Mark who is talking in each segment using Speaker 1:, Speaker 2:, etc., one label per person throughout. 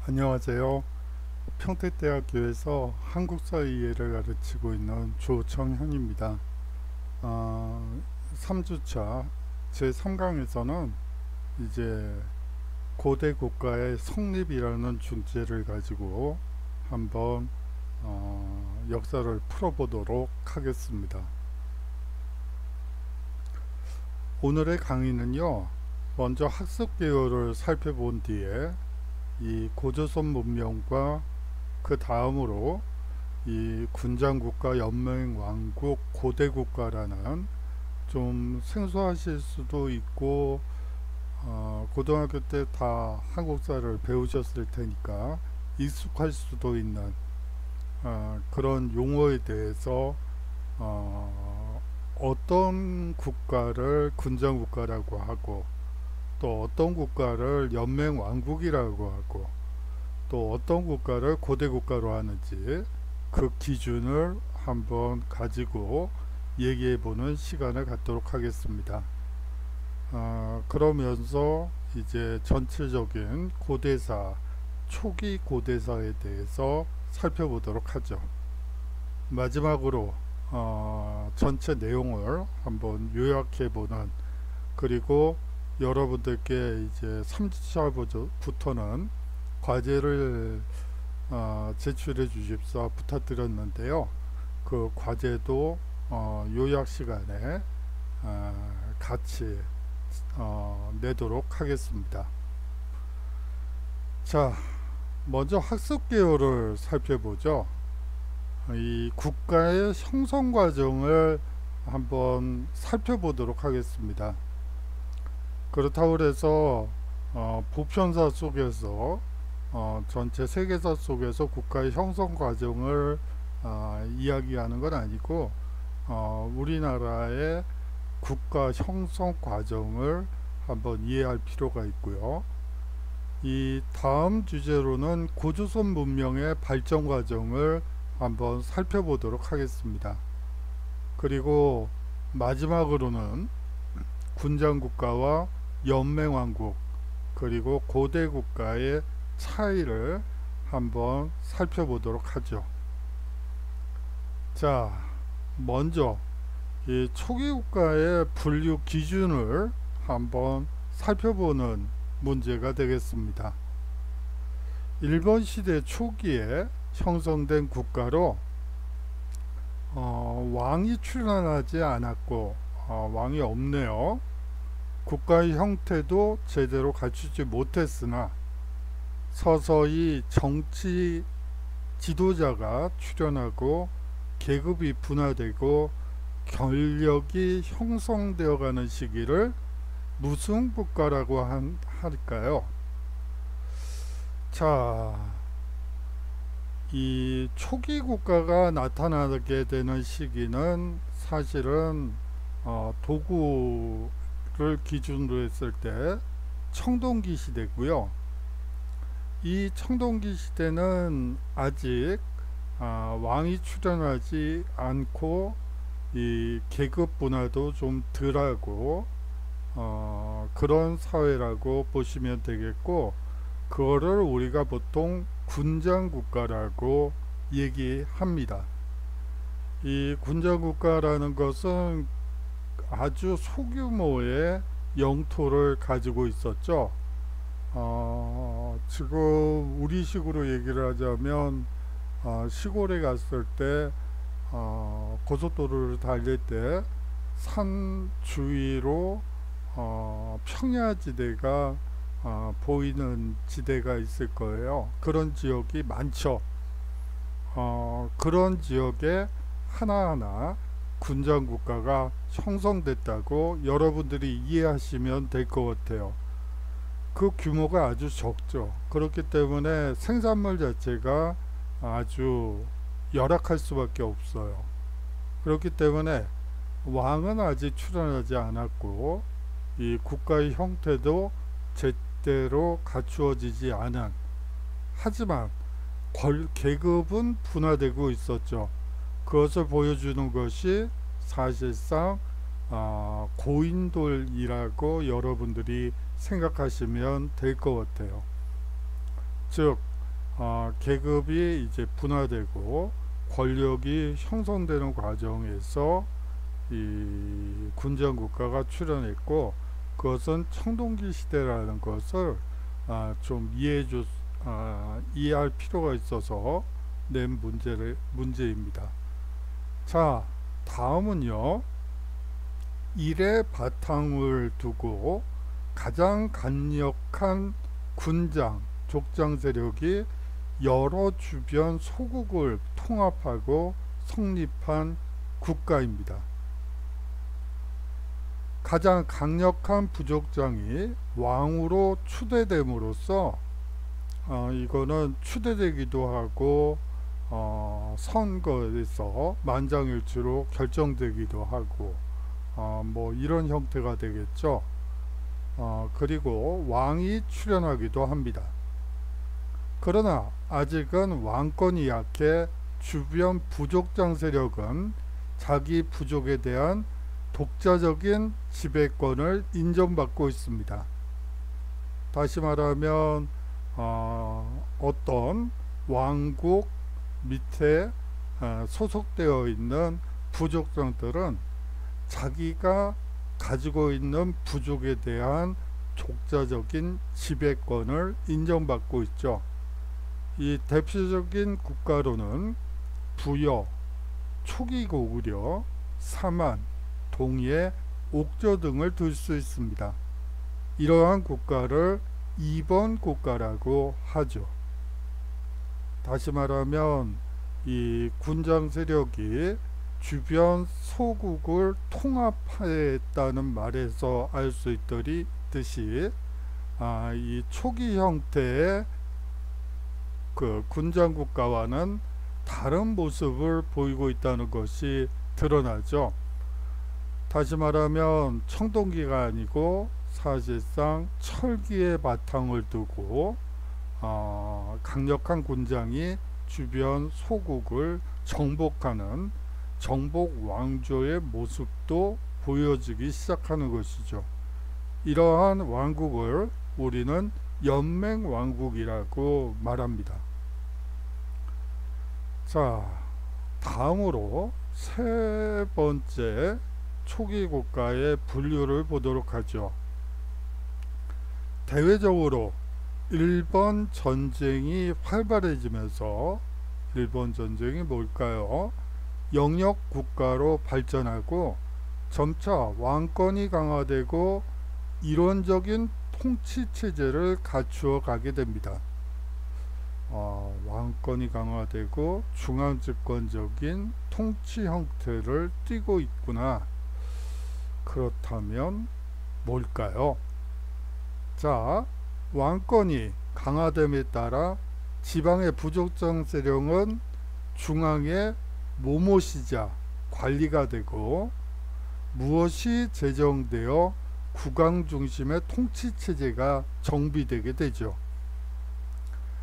Speaker 1: 안녕하세요. 평택대학교에서 한국사 이해를 가르치고 있는 조청현입니다. 3주차 제3강에서는 이제 고대 국가의 성립이라는 주제를 가지고 한번 역사를 풀어보도록 하겠습니다. 오늘의 강의는요, 먼저 학습 개요를 살펴본 뒤에 이 고조선 문명과 그 다음으로 이 군장국가, 연맹왕국, 고대국가라는 좀 생소하실 수도 있고 고등학교 때 다 한국사를 배우셨을 테니까 익숙할 수도 있는 그런 용어에 대해서 어떤 국가를 군장국가라고 하고 또 어떤 국가를 연맹왕국이라고 하고 또 어떤 국가를 고대국가로 하는지 그 기준을 한번 가지고 얘기해보는 시간을 갖도록 하겠습니다. 그러면서 이제 전체적인 고대사, 초기 고대사에 대해서 살펴보도록 하죠. 마지막으로 전체 내용을 한번 요약해보는, 그리고 여러분들께 이제 3주차부터는 과제를 제출해 주십사 부탁드렸는데요. 그 과제도 요약 시간에 같이 내도록 하겠습니다. 자, 먼저 학습 개요를 살펴보죠. 이 국가의 형성 과정을 한번 살펴보도록 하겠습니다. 그렇다고 해서 보편사 속에서 전체 세계사 속에서 국가의 형성 과정을 이야기하는 건 아니고 우리나라의 국가 형성 과정을 한번 이해할 필요가 있고요. 이 다음 주제로는 고조선 문명의 발전 과정을 한번 살펴보도록 하겠습니다. 그리고 마지막으로는 군장국가와 연맹왕국 그리고 고대국가의 차이를 한번 살펴보도록 하죠. 자, 먼저 이 초기국가의 분류 기준을 한번 살펴보는 문제가 되겠습니다. 일본 시대 초기에 형성된 국가로 왕이 출현하지 않았고 왕이 없네요. 국가의 형태도 제대로 갖추지 못했으나 서서히 정치 지도자가 출현하고 계급이 분화되고 권력이 형성되어 가는 시기를 무슨 국가라고 할까요? 자, 이 초기 국가가 나타나게 되는 시기는 사실은 도구를 기준으로 했을 때 청동기 시대고요. 이 청동기 시대는 아직 왕이 출현하지 않고 이 계급 분화도 좀 덜하고 그런 사회라고 보시면 되겠고, 그거를 우리가 보통 군장국가라고 얘기합니다. 이 군장국가라는 것은 아주 소규모의 영토를 가지고 있었죠. 지금 우리식으로 얘기를 하자면 시골에 갔을 때 고속도로를 달릴 때 산 주위로 평야지대가 보이는 지대가 있을 거예요. 그런 지역이 많죠. 그런 지역에 하나하나 군장국가가 형성됐다고 여러분들이 이해하시면 될 것 같아요. 그 규모가 아주 적죠. 그렇기 때문에 생산물 자체가 아주 열악할 수밖에 없어요. 그렇기 때문에 왕은 아직 출현하지 않았고 이 국가의 형태도 제대로 갖추어지지 않은, 하지만 계급은 분화되고 있었죠. 그것을 보여주는 것이 사실상 고인돌이라고 여러분들이 생각하시면 될 것 같아요. 즉 계급이 이제 분화되고 권력이 형성되는 과정에서 이 군정 국가가 출현했고, 그것은 청동기 시대라는 것을 좀 이해할 필요가 있어서 낸 문제입니다. 자, 다음은요, 일의 바탕을 두고 가장 강력한 군장, 족장 세력이 여러 주변 소국을 통합하고 성립한 국가입니다. 가장 강력한 부족장이 왕으로 추대됨으로써 이거는 추대되기도 하고 선거에서 만장일치로 결정되기도 하고 뭐 이런 형태가 되겠죠. 그리고 왕이 출현하기도 합니다. 그러나 아직은 왕권이 약해 주변 부족장 세력은 자기 부족에 대한 독자적인 지배권을 인정받고 있습니다. 다시 말하면 어떤 왕국 밑에 소속되어 있는 부족장들은 자기가 가지고 있는 부족에 대한 독자적인 지배권을 인정받고 있죠. 이 대표적인 국가로는 부여, 초기 고구려, 사만, 동예, 옥저 등을 들 수 있습니다. 이러한 국가를 2번 국가라고 하죠. 다시 말하면 이 군장 세력이 주변 소국을 통합했다는 말에서 알 수 있듯이 이 초기 형태의 그 군장 국가와는 다른 모습을 보이고 있다는 것이 드러나죠. 다시 말하면 청동기가 아니고 사실상 철기의 바탕을 두고 강력한 군장이 주변 소국을 정복하는 정복 왕조의 모습도 보여지기 시작하는 것이죠. 이러한 왕국을 우리는 연맹 왕국이라고 말합니다. 자, 다음으로 세 번째 초기 국가의 분류를 보도록 하죠. 대외적으로 일본 전쟁이 활발해지면서, 일본 전쟁이 뭘까요? 영역 국가로 발전하고 점차 왕권이 강화되고 이론적인 통치 체제를 갖추어 가게 됩니다. 왕권이 강화되고 중앙집권적인 통치 형태를 띠고 있구나. 그렇다면 뭘까요? 자, 왕권이 강화됨에 따라 지방의 부족장 세력은 중앙의 모모시자 관리가 되고, 무엇이 제정되어 국왕 중심의 통치 체제가 정비되게 되죠.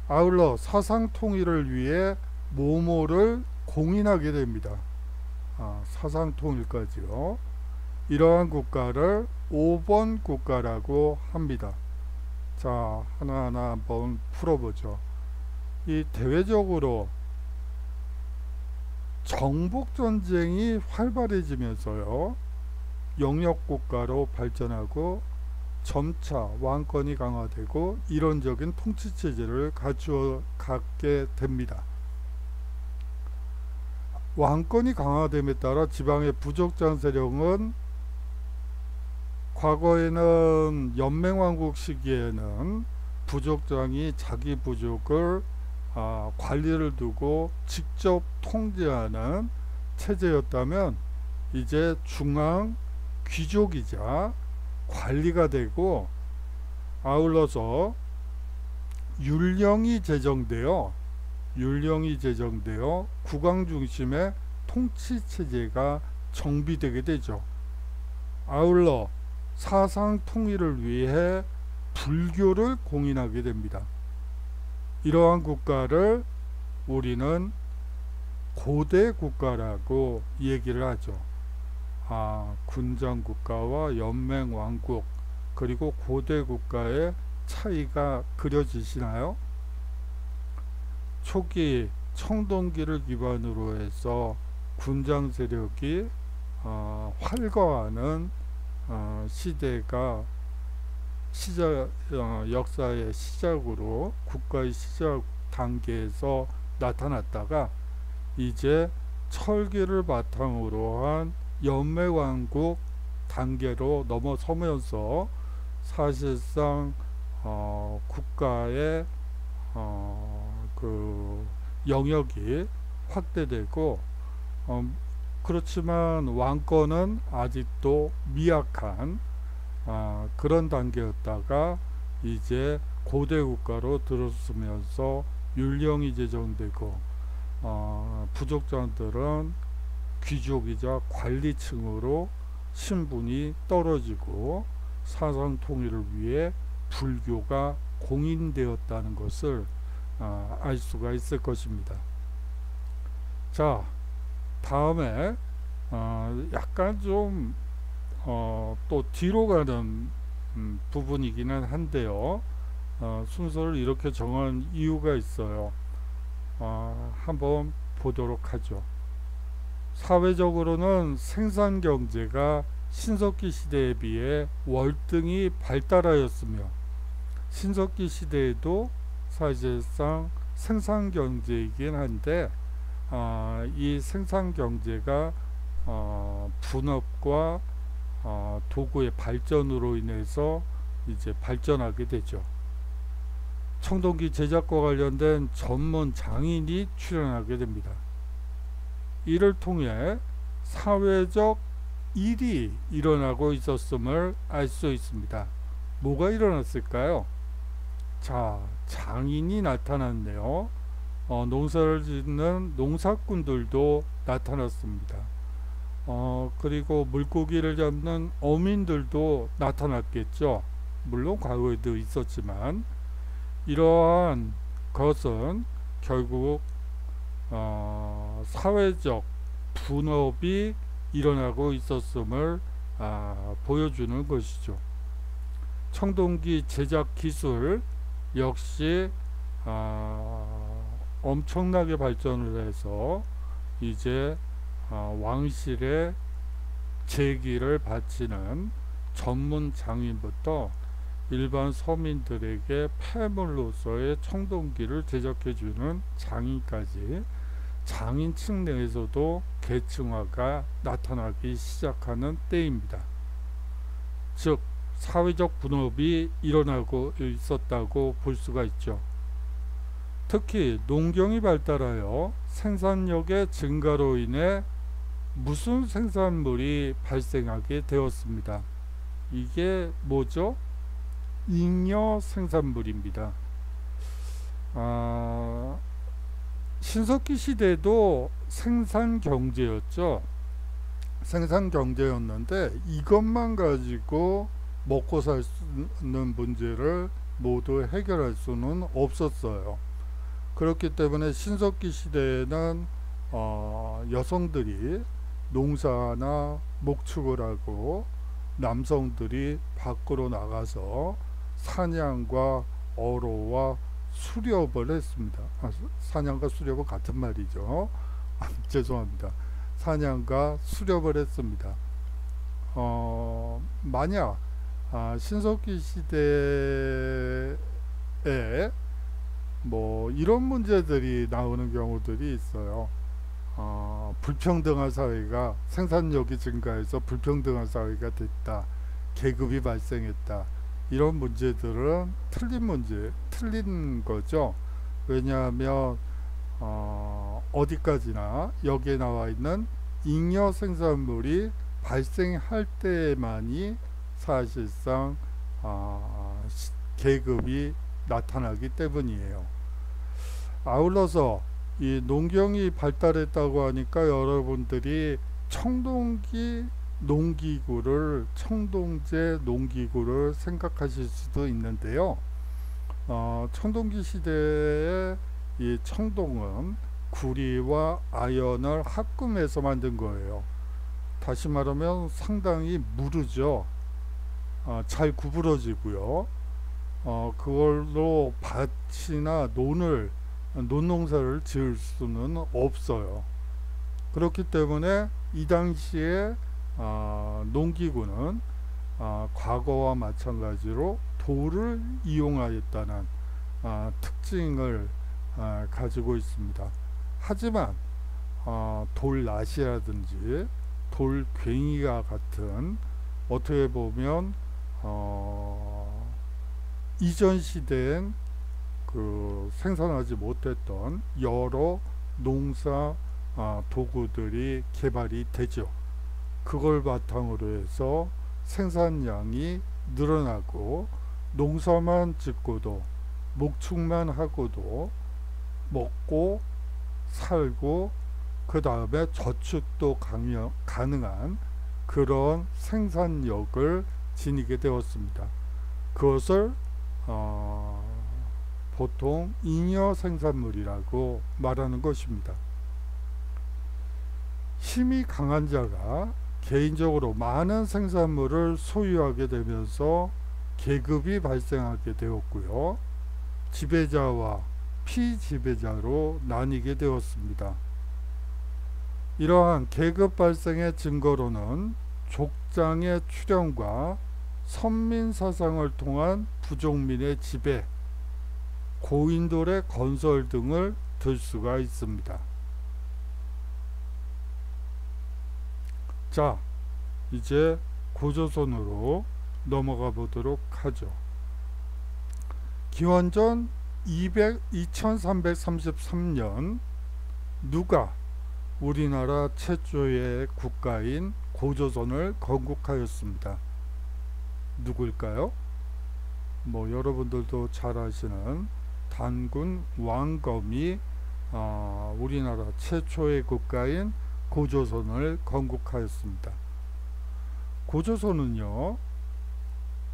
Speaker 1: 아울러 사상 통일을 위해 모모를 공인하게 됩니다. 사상 통일까지요. 이러한 국가를 5번 국가라고 합니다. 자, 하나하나 한번 풀어보죠. 이 대외적으로 정복전쟁이 활발해지면서요, 영역국가로 발전하고 점차 왕권이 강화되고 이론적인 통치체제를 갖추어 갖게 됩니다. 왕권이 강화됨에 따라 지방의 부족장 세력은, 과거에는 연맹왕국 시기에는 부족장이 자기 부족을 관리를 두고 직접 통제하는 체제였다면, 이제 중앙 귀족이자 관리가 되고, 아울러서 율령이 제정되어 국왕 중심의 통치 체제가 정비되게 되죠. 아울러 사상 통일을 위해 불교를 공인하게 됩니다. 이러한 국가를 우리는 고대 국가라고 얘기를 하죠. 군장 국가와 연맹 왕국, 그리고 고대 국가의 차이가 그려지시나요? 초기 청동기를 기반으로 해서 군장 세력이 활거하는 시대가 역사의 시작으로 국가의 시작 단계에서 나타났다가 이제 철기를 바탕으로 한 연맹왕국 단계로 넘어서면서 사실상 국가의 그 영역이 확대되고 그렇지만 왕권은 아직도 미약한 그런 단계였다가 이제 고대 국가로 들어서면서 율령이 제정되고 부족자들은 귀족이자 관리층으로 신분이 떨어지고 사상 통일을 위해 불교가 공인되었다는 것을 알 수가 있을 것입니다. 자, 다음에 약간 좀 또 뒤로 가는 부분이기는 한데요. 순서를 이렇게 정한 이유가 있어요. 한번 보도록 하죠. 사회적으로는 생산경제가 신석기 시대에 비해 월등히 발달하였으며 신석기 시대에도 사실상 생산경제이긴 한데 이 생산경제가 분업과 도구의 발전으로 인해서 이제 발전하게 되죠. 청동기 제작과 관련된 전문 장인이 출연하게 됩니다. 이를 통해 사회적 일이 일어나고 있었음을 알 수 있습니다. 뭐가 일어났을까요? 자, 장인이 나타났네요. 농사를 짓는 농사꾼들도 나타났습니다. 그리고 물고기를 잡는 어민들도 나타났겠죠. 물론 과거에도 있었지만 이러한 것은 결국 사회적 분업이 일어나고 있었음을 보여주는 것이죠. 청동기 제작 기술 역시 엄청나게 발전을 해서 이제 왕실의 제기를 바치는 전문 장인부터 일반 서민들에게 폐물로서의 청동기를 제작해주는 장인까지 장인층 내에서도 계층화가 나타나기 시작하는 때입니다. 즉 사회적 분업이 일어나고 있었다고 볼 수가 있죠. 특히 농경이 발달하여 생산력의 증가로 인해 무슨 생산물이 발생하게 되었습니다. 이게 뭐죠? 잉여 생산물입니다. 신석기 시대도 생산 경제였죠. 생산 경제였는데 이것만 가지고 먹고 살 수 있는 문제를 모두 해결할 수는 없었어요. 그렇기 때문에 신석기 시대에는 여성들이 농사나 목축을 하고 남성들이 밖으로 나가서 사냥과 어로와 수렵을 했습니다. 사냥과 수렵은 같은 말이죠. 죄송합니다. 사냥과 수렵을 했습니다. 만약 신석기 시대에 뭐 이런 문제들이 나오는 경우들이 있어요. 불평등한 사회가 생산력이 증가해서 불평등한 사회가 됐다. 계급이 발생했다. 이런 문제들은 틀린 거죠. 왜냐하면 어디까지나 여기에 나와 있는 잉여 생산물이 발생할 때만이 사실상 계급이 나타나기 때문이에요. 아울러서 이 농경이 발달했다고 하니까 여러분들이 청동기 농기구를 청동제 농기구를 생각하실 수도 있는데요. 청동기 시대에 이 청동은 구리와 아연을 합금해서 만든 거예요. 다시 말하면 상당히 무르죠. 잘 구부러지고요. 그걸로 밭이나 논을 논농사를 지을 수는 없어요. 그렇기 때문에 이 당시에 농기구는 과거와 마찬가지로 돌을 이용하였다는 특징을 가지고 있습니다. 하지만 돌낫이라든지 돌괭이와 같은 어떻게 보면 이전 시대엔 생산하지 못했던 여러 농사 도구들이 개발이 되죠. 그걸 바탕으로 해서 생산량이 늘어나고 농사만 짓고도 목축만 하고도 먹고 살고 그 다음에 저축도 가능한 그런 생산력을 지니게 되었습니다. 그것을 보통 잉여 생산물이라고 말하는 것입니다. 힘이 강한 자가 개인적으로 많은 생산물을 소유하게 되면서 계급이 발생하게 되었고요. 지배자와 피지배자로 나뉘게 되었습니다. 이러한 계급 발생의 증거로는 족장의 출현과 선민사상을 통한 부족민의 지배, 고인돌의 건설 등을 들 수가 있습니다. 자, 이제 고조선으로 넘어가 보도록 하죠. 기원전 2333년 누가 우리나라 최초의 국가인 고조선을 건국하였습니다. 누구일까요? 여러분들도 잘 아시는 단군 왕검이 우리나라 최초의 국가인 고조선을 건국하였습니다. 고조선은요,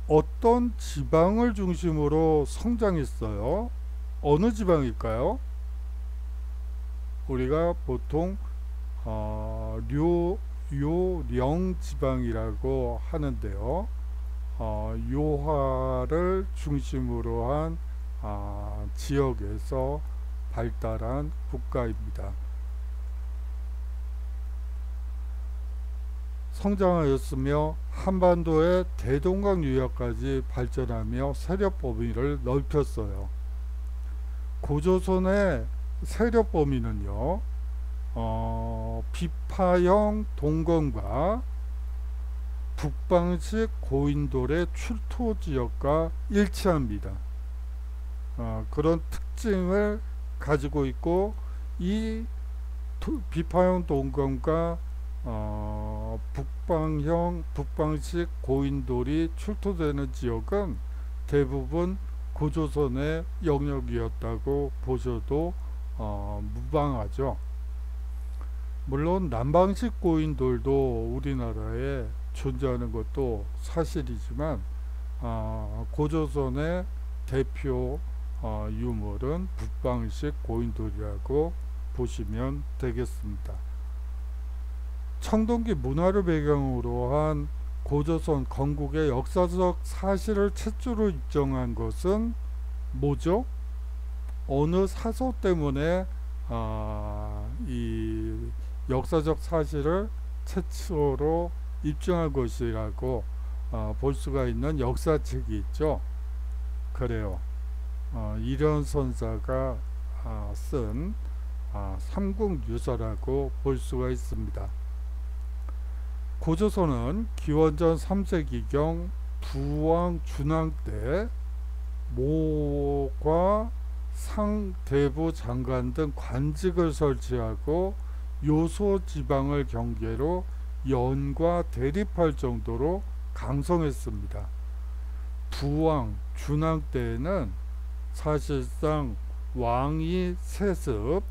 Speaker 1: 어떤 지방을 중심으로 성장했어요? 어느 지방일까요? 우리가 보통 요령 지방이라고 하는데요. 요하를 중심으로 한 지역에서 발달한 국가입니다. 성장하였으며 한반도의 대동강 유역까지 발전하며 세력 범위를 넓혔어요. 고조선의 세력 범위는요, 비파형 동검과 북방식 고인돌의 출토 지역과 일치합니다. 그런 특징을 가지고 있고, 이 비파형 동검과 북방식 고인돌이 출토되는 지역은 대부분 고조선의 영역이었다고 보셔도 무방하죠. 물론 남방식 고인돌도 우리나라에 존재하는 것도 사실이지만 고조선의 대표 유물은 북방식 고인돌이라고 보시면 되겠습니다. 청동기 문화를 배경으로 한 고조선 건국의 역사적 사실을 최초로 입증한 것은 뭐죠? 어느 사서 때문에 이 역사적 사실을 최초로 입증한 것이라고 볼 수가 있는 역사책이 있죠. 그래요. 이련선사가 쓴 삼국유서라고 볼 수가 있습니다. 고조선은 기원전 3세기경 부왕 준왕 때 모과 상대부 장관 등 관직을 설치하고 요소 지방을 경계로 연과 대립할 정도로 강성했습니다. 부왕 준왕 때에는 사실상 왕이 세습,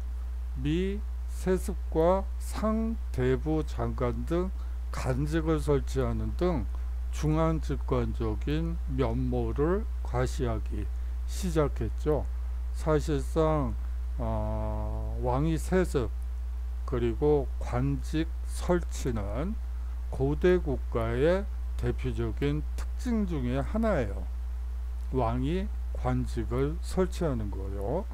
Speaker 1: 미 세습과 상대부 장관 등 간직을 설치하는 등 중앙집권적인 면모를 과시하기 시작했죠. 사실상 왕위 세습 그리고 관직 설치는 고대 국가의 대표적인 특징 중에 하나예요. 왕이 관직을 설치하는 거요.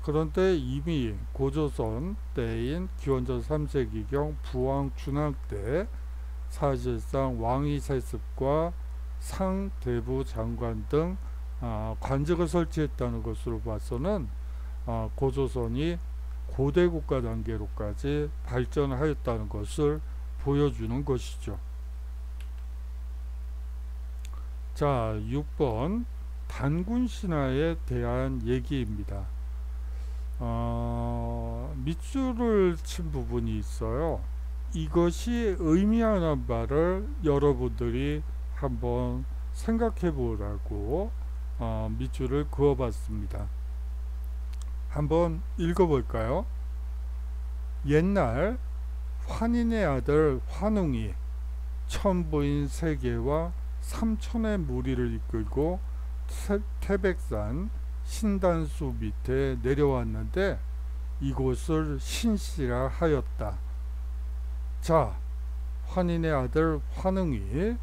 Speaker 1: 그런데 이미 고조선 때인 기원전 3세기경 부왕 준왕 때 사실상 왕위 세습과 상대부 장관 등 관직을 설치했다는 것으로 봐서는 고조선이 고대 국가 단계로까지 발전하였다는 것을 보여주는 것이죠. 자, 6번 단군 신화에 대한 얘기입니다. 밑줄을 친 부분이 있어요. 이것이 의미하는 바를 여러분들이 한번 생각해 보라고 밑줄을 그어 봤습니다. 한번 읽어 볼까요? 옛날 환인의 아들 환웅이 천부인 세계와 삼천의 무리를 이끌고 태백산 신단수 밑에 내려왔는데 이곳을 신시라 하였다. 자, 환인의 아들 환웅이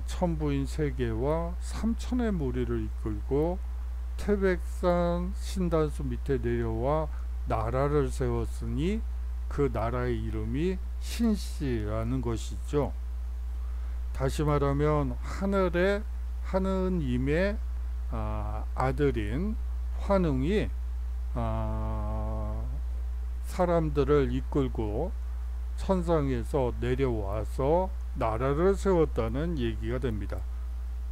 Speaker 1: 천부인 세계와 삼천의 무리를 이끌고 태백산 신단수 밑에 내려와 나라를 세웠으니 그 나라의 이름이 신시라는 것이죠. 다시 말하면 하늘의 하느님의 아들인 환웅이 사람들을 이끌고 천상에서 내려와서 나라를 세웠다는 얘기가 됩니다.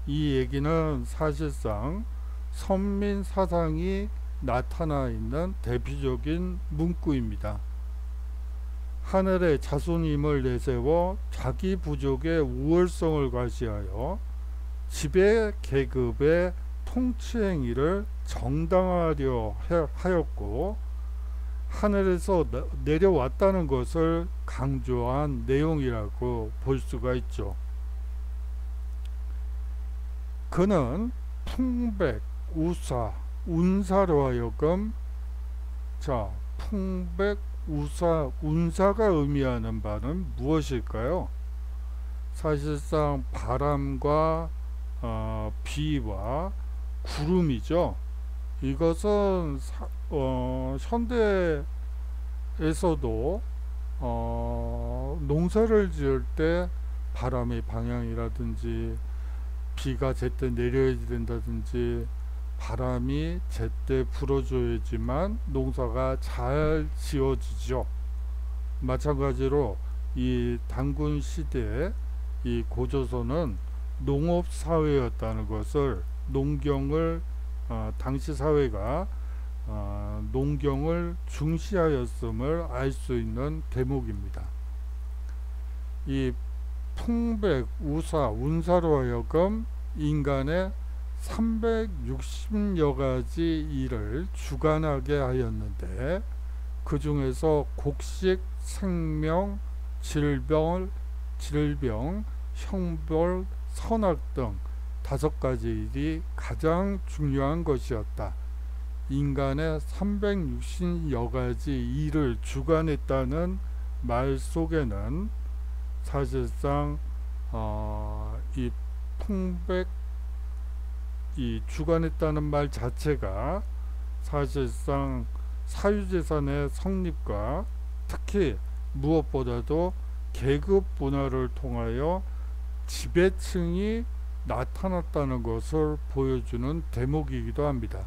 Speaker 1: 이 얘기는 사실상 선민 사상이 나타나 있는 대표적인 문구입니다. 하늘의 자손임을 내세워 자기 부족의 우월성을 과시하여 지배 계급의 통치 행위를 정당화하려 하였고 하늘에서 내려왔다는 것을 강조한 내용이라고 볼 수가 있죠. 그는 풍백, 우사, 운사로 하여금 풍백, 우사, 운사가 의미하는 바는 무엇일까요? 사실상 바람과 비와 구름이죠. 이것은 현대에서도 농사를 지을 때 바람의 방향이라든지 비가 제때 내려야 된다든지 바람이 제때 불어줘야지만 농사가 잘 지어지죠. 마찬가지로 이 단군 시대에 이 고조선은 농업 사회였다는 것을 농경을 당시 사회가 농경을 중시하였음을 알 수 있는 대목입니다. 이 풍백, 우사, 운사로 하여금 인간의 360여 가지 일을 주관하게 하였는데 그 중에서 곡식, 생명, 질병, 형벌, 선악 등 5가지 일이 가장 중요한 것이었다. 인간의 360여 가지 일을 주관했다는 말 속에는 사실상 이 풍백 이 주관했다는 말 자체가 사실상 사유재산의 성립과 특히 무엇보다도 계급 분화를 통하여 지배층이 나타났다는 것을 보여주는 대목이기도 합니다.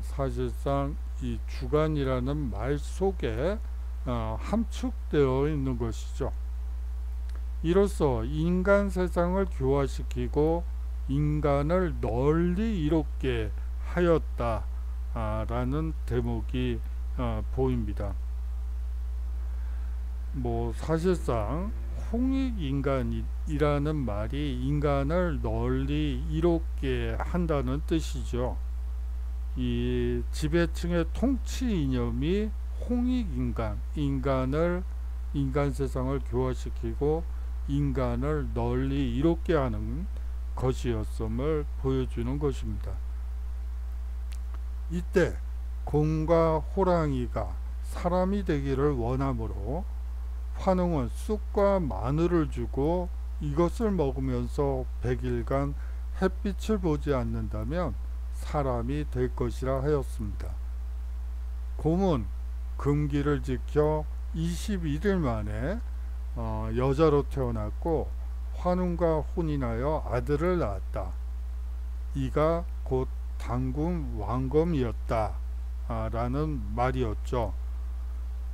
Speaker 1: 사실상 이 주관이라는 말 속에 함축되어 있는 것이죠. 이로써 인간 세상을 교화시키고 인간을 널리 이롭게 하였다 라는 대목이 보입니다. 사실상 홍익인간이라는 말이 인간을 널리 이롭게 한다는 뜻이죠. 이 지배층의 통치 이념이 홍익인간, 인간 세상을 교화시키고 인간을 널리 이롭게 하는 것이었음을 보여주는 것입니다. 이때 곰과 호랑이가 사람이 되기를 원하므로 환웅은 쑥과 마늘을 주고 이것을 먹으면서 100일간 햇빛을 보지 않는다면 사람이 될 것이라 하였습니다. 곰은 금기를 지켜 21일 만에 여자로 태어났고 환웅과 혼인하여 아들을 낳았다. 이가 곧 단군 왕검이었다 라는 말이었죠.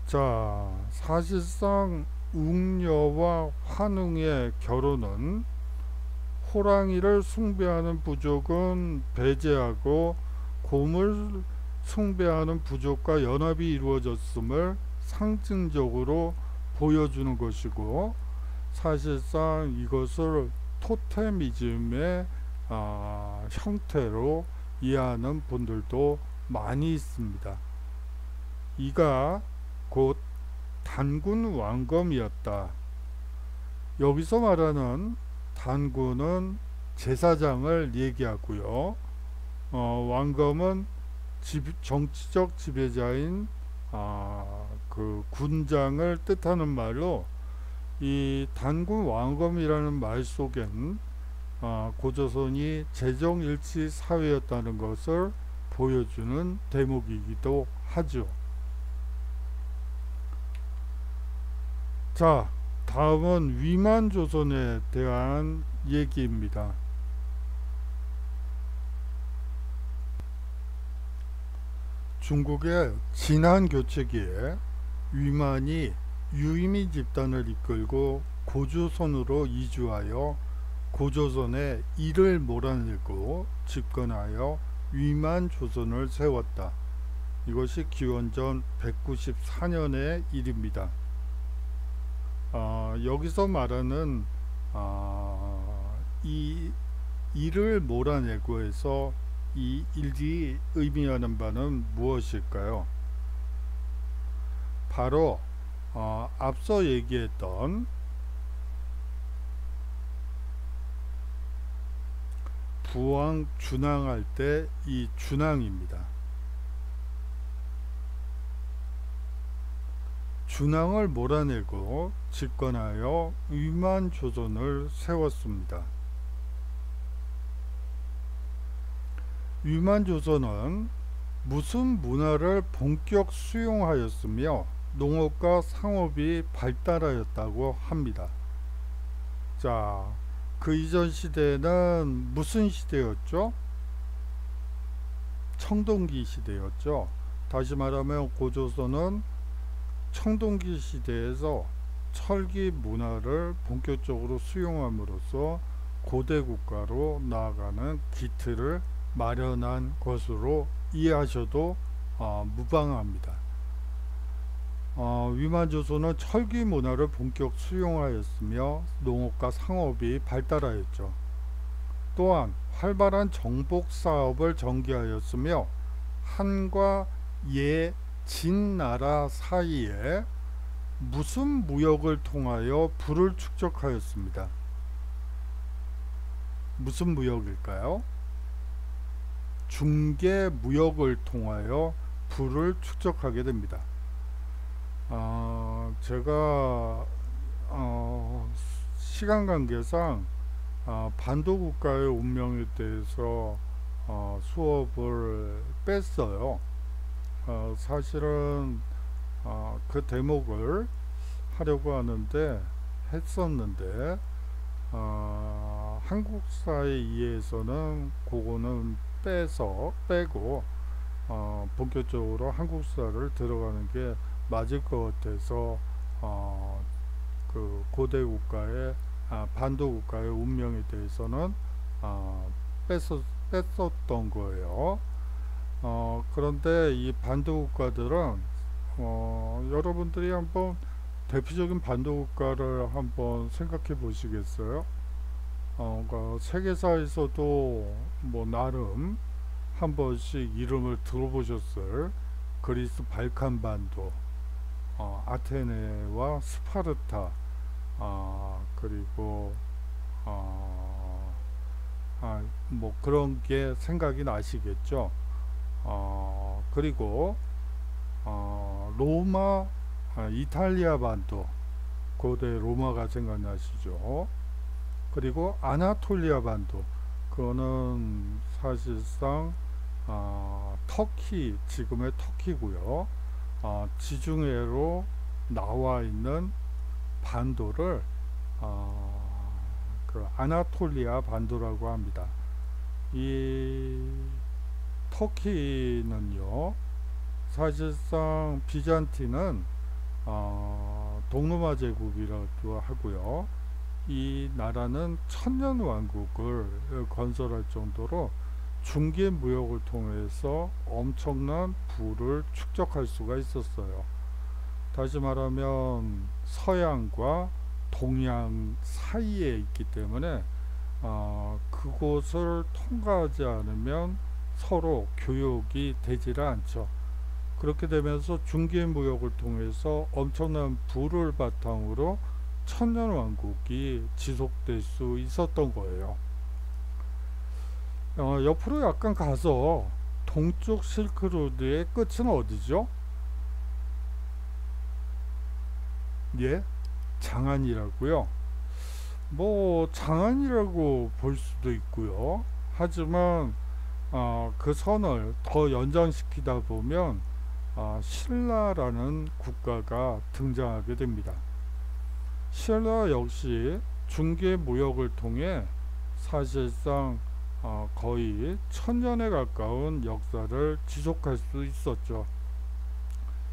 Speaker 1: 자, 사실상 웅녀와 환웅의 결혼은 호랑이를 숭배하는 부족은 배제하고 곰을 숭배하는 부족과 연합이 이루어졌음을 상징적으로 보여주는 것이고, 사실상 이것을 토테미즘의 형태로 이해하는 분들도 많이 있습니다. 이가 곧 단군 왕검이었다. 여기서 말하는 단군은 제사장을 얘기하고요. 왕검은 정치적 지배자인 그 군장을 뜻하는 말로, 이 단군 왕검이라는 말 속엔 고조선이 재정일치 사회였다는 것을 보여주는 대목이기도 하죠. 자, 다음은 위만조선에 대한 얘기입니다. 중국의 진한 교체기에 위만이 유이미 집단을 이끌고 고조선으로 이주하여 고조선에 이를 몰아내고 집권하여 위만조선을 세웠다. 이것이 기원전 194년의 일입니다. 여기서 말하는 이 이를 몰아내고 해서 이 일이 의미하는 바는 무엇일까요? 바로 앞서 얘기했던 부왕 준항할 때 이 준항입니다. 준항을 몰아내고 집권하여 위만조선을 세웠습니다. 위만조선은 무슨 문화를 본격 수용하였으며 농업과 상업이 발달하였다고 합니다. 자, 그 이전 시대는 무슨 시대였죠? 청동기 시대였죠. 다시 말하면 고조선은 청동기 시대에서 철기 문화를 본격적으로 수용함으로써 고대 국가로 나아가는 기틀을 마련한 것으로 이해하셔도 무방합니다. 위만조선은 철기 문화를 본격 수용하였으며 농업과 상업이 발달하였죠. 또한 활발한 정복 사업을 전개하였으며 한과 예, 진 나라 사이에 무슨 무역을 통하여 부를 축적하였습니다. 무슨 무역일까요? 중개 무역을 통하여 부를 축적하게 됩니다. 제가 시간 관계상 반도 국가의 운명에 대해서 수업을 뺐어요. 사실은 그 대목을 하려고 하는데 했었는데 한국사에 의해서는 그거는 빼고 본격적으로 한국사를 들어가는 게 맞을 것 같아서 그 고대 국가의 반도 국가의 운명에 대해서는 뺐었던 거예요. 그런데 이 반도 국가들은 여러분들이 한번 대표적인 반도 국가를 한번 생각해 보시겠어요? 그러니까 세계사에서도 뭐 나름 한 번씩 이름을 들어보셨을 그리스 발칸 반도, 아테네와 스파르타, 그리고 뭐 그런 게 생각이 나시겠죠. 그리고 로마, 이탈리아 반도, 고대 로마가 생각나시죠. 그리고 아나톨리아 반도, 그거는 사실상 터키, 지금의 터키고요. 지중해로 나와 있는 반도를 그 아나톨리아 반도라고 합니다. 이 터키는요, 사실상 비잔틴은 동로마 제국이라고 하고요. 이 나라는 천년 왕국을 건설할 정도로 중개 무역을 통해서 엄청난 부를 축적할 수가 있었어요. 다시 말하면 서양과 동양 사이에 있기 때문에 그곳을 통과하지 않으면 서로 교역이 되지를 않죠. 그렇게 되면서 중개무역을 통해서 엄청난 부를 바탕으로 천년왕국이 지속될 수 있었던 거예요. 옆으로 약간 가서 동쪽 실크로드의 끝은 어디죠? 예, 장안이라고요. 뭐 장안이라고 볼 수도 있고요. 하지만 그 선을 더 연장시키다 보면 신라라는 국가가 등장하게 됩니다. 신라 역시 중개 무역을 통해 사실상 거의 천년에 가까운 역사를 지속할 수 있었죠.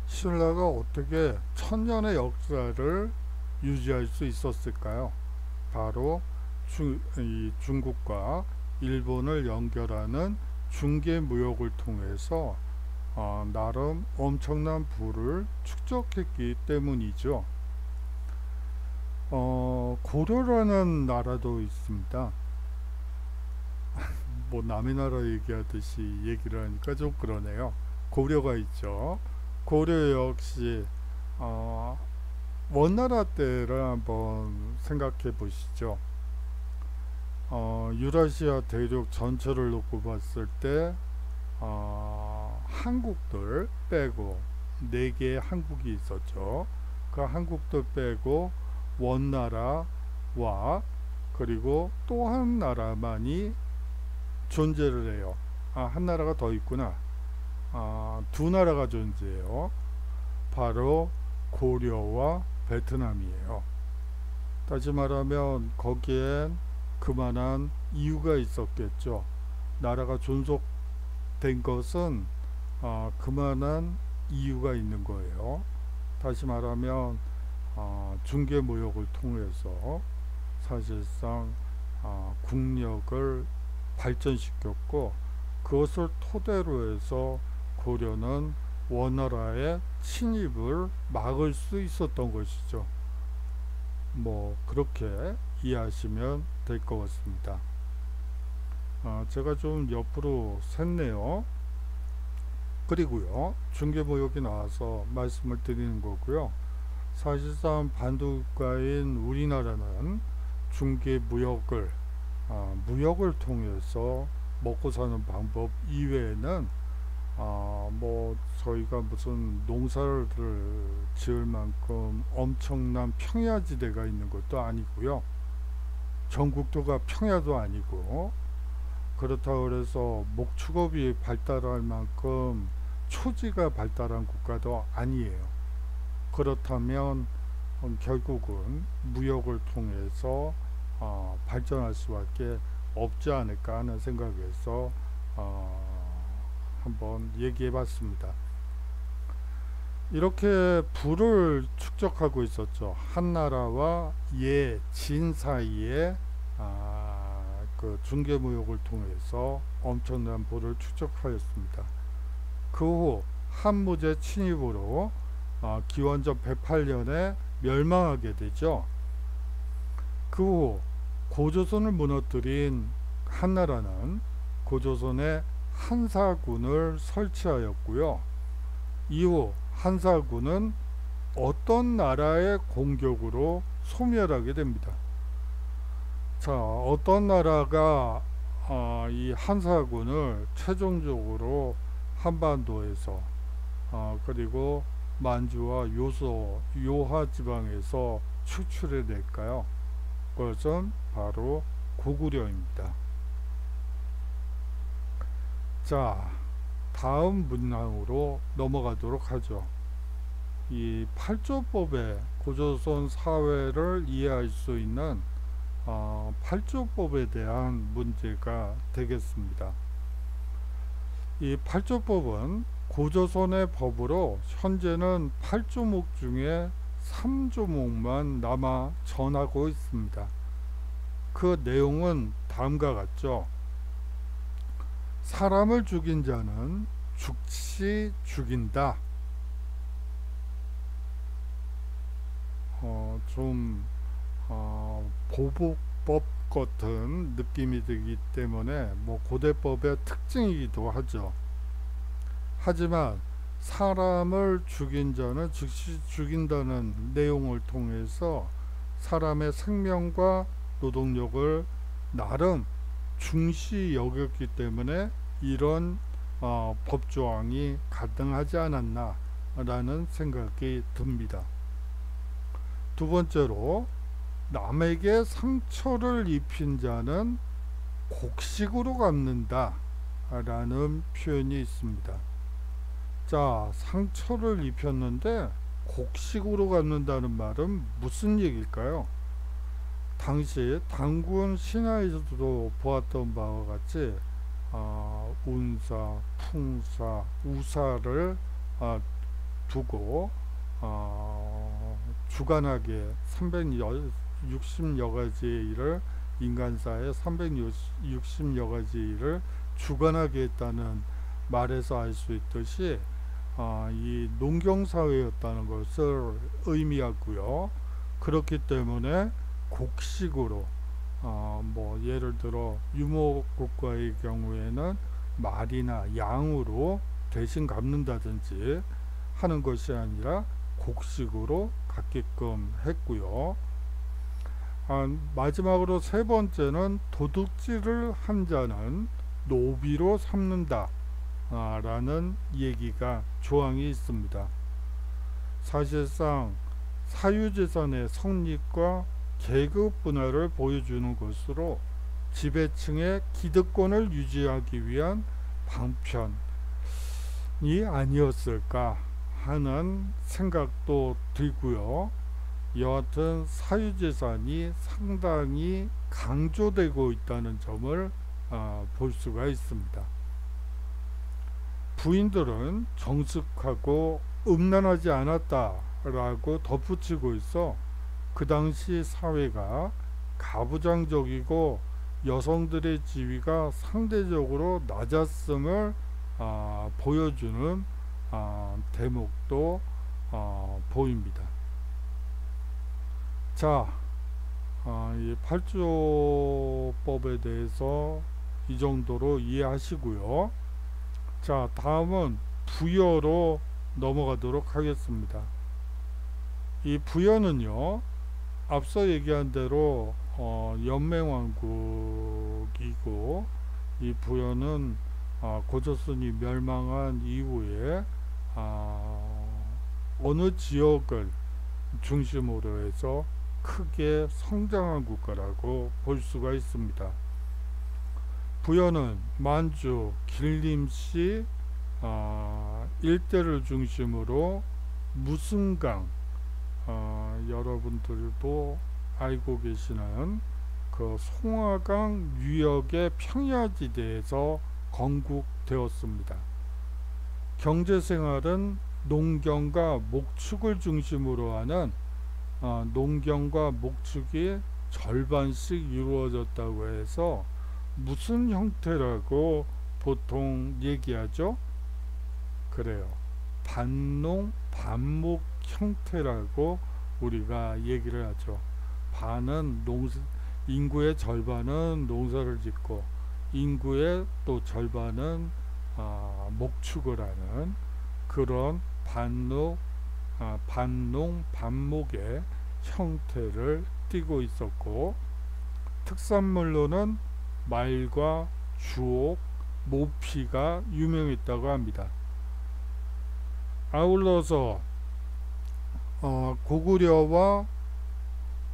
Speaker 1: 신라가 어떻게 천년의 역사를 유지할 수 있었을까요? 바로 중국과 일본을 연결하는 중개 무역을 통해서 나름 엄청난 부를 축적했기 때문이죠. 고려라는 나라도 있습니다. 뭐 남의 나라 얘기하듯이 얘기를 하니까 좀 그러네요. 고려가 있죠. 고려 역시 원나라 때를 한번 생각해 보시죠. 유라시아 대륙 전체를 놓고 봤을 때 한국들 빼고 4개의 한국이 있었죠. 그 한국들 빼고 원나라와 그리고 또 한 나라만이 존재를 해요. 한 나라가 더 있구나. 2나라가 존재해요. 바로 고려와 베트남이에요. 다시 말하면 거기엔 그만한 이유가 있었겠죠. 나라가 존속된 것은 그만한 이유가 있는 거예요. 다시 말하면 중개 무역을 통해서 사실상 국력을 발전시켰고 그것을 토대로 해서 고려는 원나라의 침입을 막을 수 있었던 것이죠. 뭐 그렇게 이해하시면 될 것 같습니다. 제가 좀 옆으로 샜네요. 그리고요, 중개무역이 나와서 말씀을 드리는 거고요. 사실상 반도국가인 우리나라는 중개무역을 무역을 통해서 먹고 사는 방법 이외에는 뭐 저희가 무슨 농사를 지을 만큼 엄청난 평야지대가 있는 것도 아니고요. 전국도가 평야도 아니고 그렇다고 해서 목축업이 발달할 만큼 초지가 발달한 국가도 아니에요. 그렇다면 결국은 무역을 통해서 발전할 수밖에 없지 않을까 하는 생각에서 한번 얘기해 봤습니다. 이렇게 부를 축적하고 있었죠. 한나라와 진 사이에 그 중개무역을 통해서 엄청난 부를 축적하였습니다. 그 후 한무제 침입으로 기원전 108년에 멸망하게 되죠. 그 후 고조선을 무너뜨린 한나라는 고조선에 한사군을 설치하였고요. 이후 한사군은 어떤 나라의 공격으로 소멸하게 됩니다. 자, 어떤 나라가 이 한사군을 최종적으로 한반도에서 그리고 만주와 요소, 요하 지방에서 추출해 낼까요? 그것은 바로 고구려입니다. 자, 다음 문항으로 넘어가도록 하죠. 이 8조법의 고조선 사회를 이해할 수 있는 8조법에 대한 문제가 되겠습니다. 이 8조법은 고조선의 법으로 현재는 8조목 중에 3조목만 남아 전하고 있습니다. 그 내용은 다음과 같죠. 사람을 죽인 자는 죽시 죽인다. 보복법 같은 느낌이 들기 때문에 고대법의 특징이기도 하죠. 하지만 사람을 죽인 자는 즉시 죽인다는 내용을 통해서 사람의 생명과 노동력을 나름 중시 여겼기 때문에 이런 법조항이 가능하지 않았나 라는 생각이 듭니다. 두 번째로, 남에게 상처를 입힌 자는 곡식으로 갚는다 라는 표현이 있습니다. 자, 상처를 입혔는데 곡식으로 갚는다는 말은 무슨 얘기일까요? 당시 단군 신화에서도 보았던 바와 같이 운사, 풍사, 우사를 두고 주관하게 360여 가지의 일을, 인간사의 360여 가지 일을 주관하게 했다는 말에서 알 수 있듯이 이 농경사회였다는 것을 의미하고요. 그렇기 때문에 곡식으로 예를 들어 유목국가의 경우에는 말이나 양으로 대신 갚는다든지 하는 것이 아니라 곡식으로 갚게끔 했고요. 마지막으로 세 번째는 도둑질을 한 자는 노비로 삼는다 라는 얘기가 조항이 있습니다. 사실상 사유재산의 성립과 계급 분화를 보여주는 것으로 지배층의 기득권을 유지하기 위한 방편이 아니었을까 하는 생각도 들고요. 여하튼 사유재산이 상당히 강조되고 있다는 점을 볼 수가 있습니다. 부인들은 정숙하고 음란하지 않았다라고 덧붙이고 있어 그 당시 사회가 가부장적이고 여성들의 지위가 상대적으로 낮았음을 보여주는 대목도 보입니다. 자, 이 8조법에 대해서 이 정도로 이해하시고요. 자, 다음은 부여로 넘어가도록 하겠습니다. 이 부여는요, 앞서 얘기한 대로 연맹왕국이고, 이 부여는 고조선이 멸망한 이후에 어느 지역을 중심으로 해서 크게 성장한 국가라고 볼 수가 있습니다. 부여는 만주, 길림시 일대를 중심으로 무슨강, 여러분들도 알고 계시는 그 송화강 유역의 평야지대에서 건국되었습니다. 경제생활은 농경과 목축을 중심으로 하는 농경과 목축이 절반씩 이루어졌다고 해서 무슨 형태라고 보통 얘기하죠? 그래요. 반농, 반목 형태라고 우리가 얘기를 하죠. 반은 인구의 절반은 농사를 짓고 인구의 또 절반은 목축을 하는 그런 반농, 반목의 형태를 띠고 있었고, 특산물로는 말과 주옥, 모피가 유명했다고 합니다. 아울러서 고구려와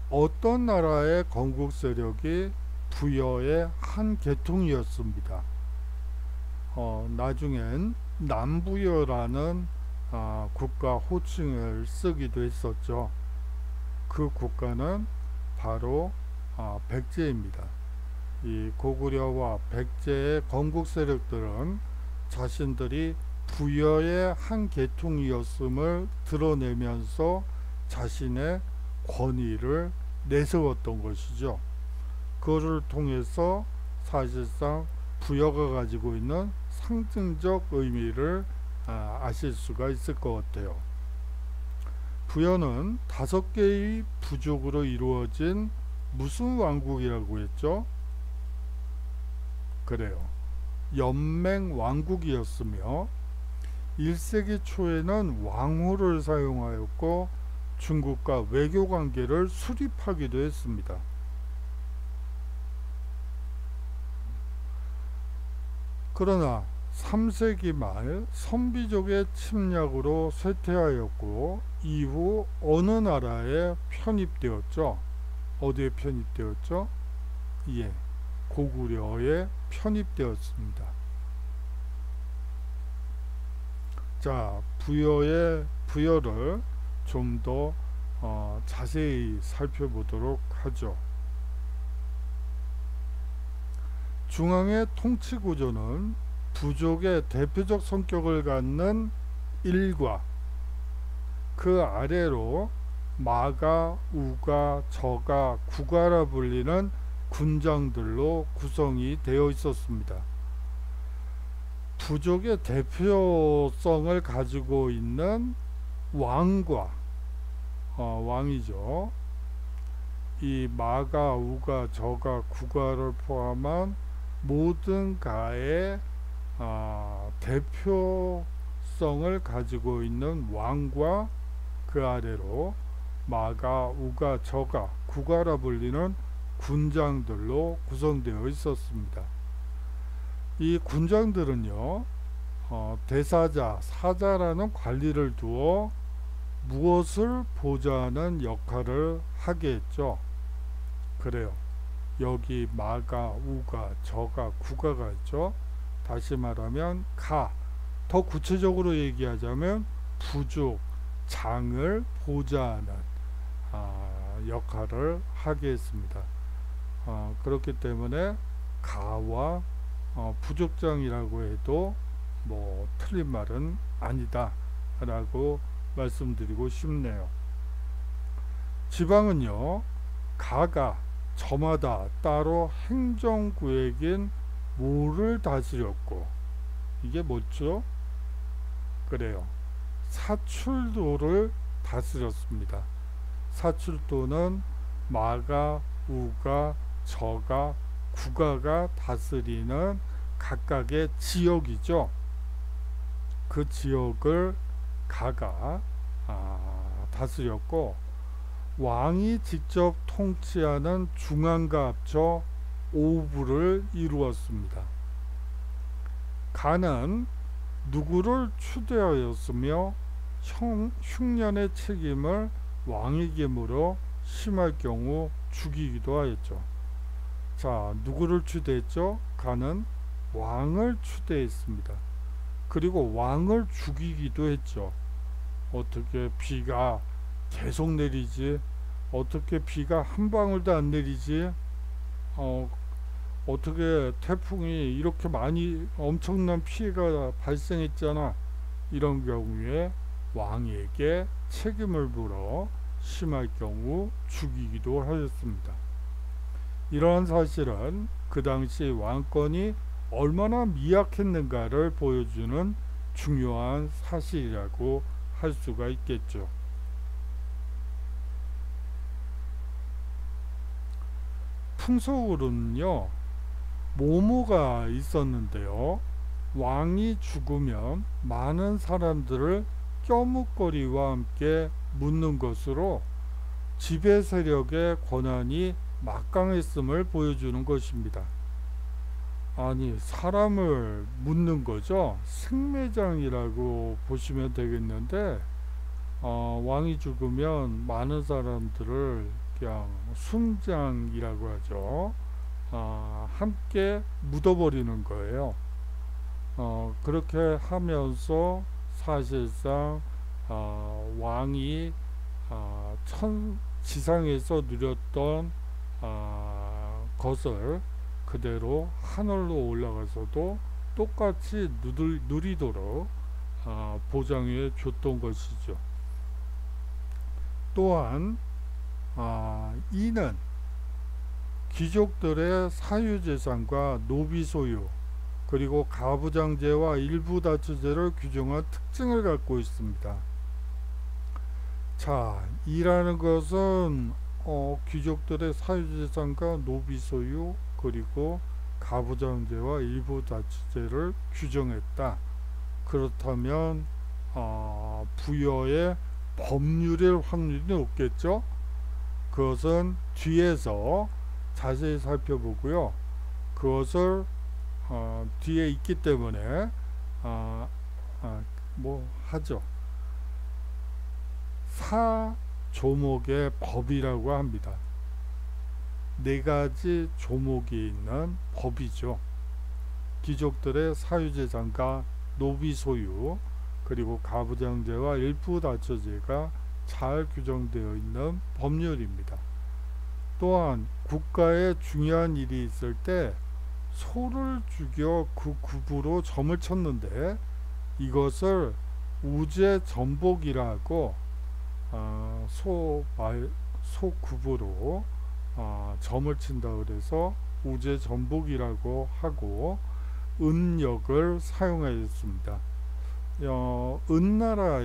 Speaker 1: 어떤 나라의 건국 세력이 부여의 한 계통이었습니다. 나중엔 남부여라는 국가 호칭을 쓰기도 했었죠. 그 국가는 바로 백제입니다. 이 고구려와 백제의 건국 세력들은 자신들이 부여의 한 계통이었음을 드러내면서 자신의 권위를 내세웠던 것이죠. 그것을 통해서 사실상 부여가 가지고 있는 상징적 의미를 아실 수가 있을 것 같아요. 부여는 5개의 부족으로 이루어진 무슨 왕국이라고 했죠? 그래요. 연맹 왕국이었으며 1세기 초에는 왕호를 사용하였고 중국과 외교 관계를 수립하기도 했습니다. 그러나 3세기 말 선비족의 침략으로 쇠퇴하였고 이후 어느 나라에 편입되었죠? 어디에 편입되었죠? 예, 고구려에 편입되었습니다. 자, 부여를 좀 더 자세히 살펴보도록 하죠. 중앙의 통치 구조는 부족의 대표적 성격을 갖는 일과 그 아래로 마가, 우가, 저가, 구가라 불리는 군장들로 구성이 되어 있었습니다. 부족의 대표성을 가지고 있는 왕과 왕이죠. 이 마가, 우가, 저가, 구가를 포함한 모든 가의 대표성을 가지고 있는 왕과 그 아래로 마가, 우가, 저가, 구가라 불리는 군장들로 구성되어 있었습니다. 이 군장들은요, 대사자, 사자라는 관리를 두어 무엇을 보좌하는 역할을 하게 했죠. 그래요. 여기 마가, 우가, 저가, 구가가 있죠. 다시 말하면 더 구체적으로 얘기하자면 부족, 장을 보좌하는 역할을 하게 했습니다. 그렇기 때문에 가와 부족장이라고 해도 뭐 틀린 말은 아니다 라고 말씀드리고 싶네요. 지방은요, 가가 저마다 따로 행정구역인 모를 다스렸고, 이게 뭐죠? 그래요. 사출도를 다스렸습니다. 사출도는 마가, 우가, 저가, 구가가 다스리는 각각의 지역이죠. 그 지역을 가가 다스렸고, 왕이 직접 통치하는 중앙과 합쳐 5부를 이루었습니다. 가는 누구를 추대하였으며 흉년의 책임을 왕에게 물어 심할 경우 죽이기도 하였죠. 자, 누구를 추대했죠? 가는 왕을 추대했습니다. 그리고 왕을 죽이기도 했죠. 어떻게 비가 계속 내리지? 어떻게 비가 한 방울도 안 내리지? 어떻게 태풍이 이렇게 많이 엄청난 피해가 발생했잖아. 이런 경우에 왕에게 책임을 물어 심할 경우 죽이기도 하였습니다. 이러한 사실은 그 당시 왕권이 얼마나 미약했는가를 보여주는 중요한 사실이라고 할 수가 있겠죠. 풍속으로는요, 모모가 있었는데요, 왕이 죽으면 많은 사람들을 껴묵거리와 함께 묻는 것으로 지배 세력의 권한이 막강했음을 보여주는 것입니다. 아니, 사람을 묻는 거죠. 승매장이라고 보시면 되겠는데, 왕이 죽으면 많은 사람들을 그냥 순장이라고 하죠. 함께 묻어버리는 거예요. 그렇게 하면서 사실상 왕이 지상에서 누렸던 것을 그대로 하늘로 올라가서도 똑같이 누리도록 보장해 줬던 것이죠. 또한 이는 귀족들의 사유재산과 노비소유 그리고 가부장제와 일부 다처제를 규정한 특징을 갖고 있습니다. 자, 이라는 것은 귀족들의 사유재산과 노비소유 그리고 가부장제와 일부 다처제를 규정했다. 그렇다면 부여의 법률일 확률이 높겠죠. 그것은 뒤에서 자세히 살펴보고요. 그것을 뒤에 있기 때문에 뭐 하죠. 사조목의 법이라고 합니다. 네 가지 조목이 있는 법이죠. 귀족들의 사유재산과 노비소유 그리고 가부장제와 일부 다처제가 잘 규정되어 있는 법률입니다. 또한 국가에 중요한 일이 있을 때 소를 죽여 그 굽으로 점을 쳤는데 이것을 우제전복이라고 소 굽으로 점을 친다 그래서 우제전복이라고 하고 은역을 사용하였습니다. 은나라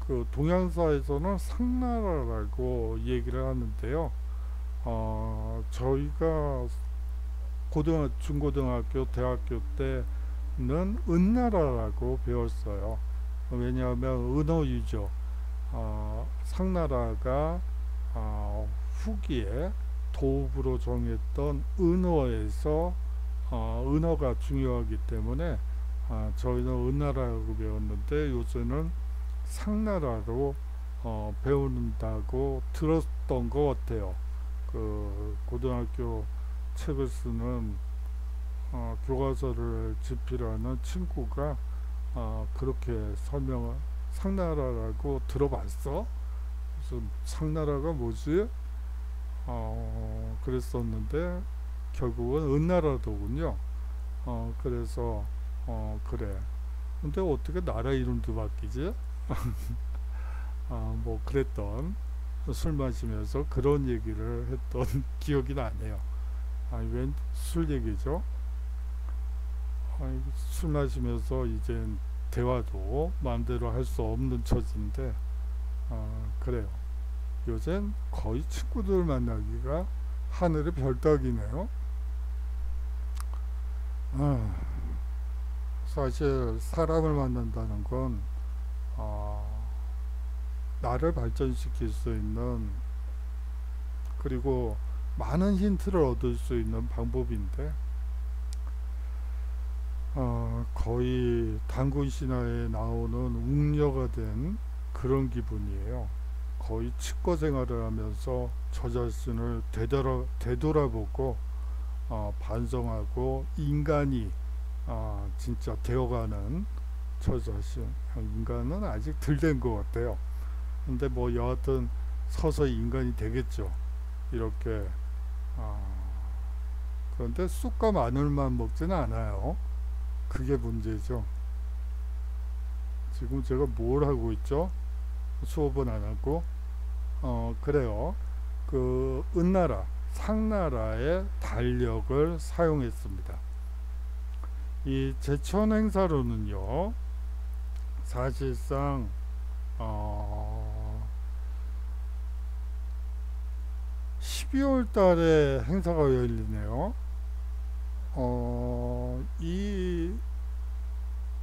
Speaker 1: 그 동양사에서는 상나라라고 얘기를 하는데요. 저희가 중고등학교, 대학교 때는 은나라라고 배웠어요. 왜냐하면 은어유죠. 상나라가 후기에 도읍으로 정했던 은어에서 은어가 중요하기 때문에 저희는 은나라라고 배웠는데 요새는 상나라로 배운다고 들었던 것 같아요. 그 고등학교 책을 쓰는 교과서를 집필하는 친구가 그렇게 상나라라고 들어봤어? 그래서 상나라가 뭐지? 그랬었는데 결국은 은나라더군요. 그래서 그래. 근데 어떻게 나라 이름도 바뀌지? 뭐 그랬던 술 마시면서 그런 얘기를 했던 기억이 나네요. 웬 술 얘기죠? 술 마시면서 이제 대화도 마음대로 할 수 없는 처지인데 그래요. 요즘 거의 친구들 만나기가 하늘의 별 따기네요. 사실 사람을 만난다는 건 나를 발전시킬 수 있는 그리고 많은 힌트를 얻을 수 있는 방법인데 거의 단군 신화에 나오는 웅녀가 된 그런 기분이에요. 거의 치과 생활을 하면서 저 자신을 되돌아보고 반성하고 인간이 진짜 되어가는 저 자신. 인간은 아직 덜 된 것 같아요. 근데 뭐 여하튼 서서히 인간이 되겠죠. 이렇게 그런데 쑥과 마늘만 먹지는 않아요. 그게 문제죠. 지금 제가 뭘 하고 있죠? 수업은 안 하고 그래요. 그 은나라 상나라의 달력을 사용했습니다. 이 제천 행사로는요 사실상 12월 달에 행사가 열리네요. 이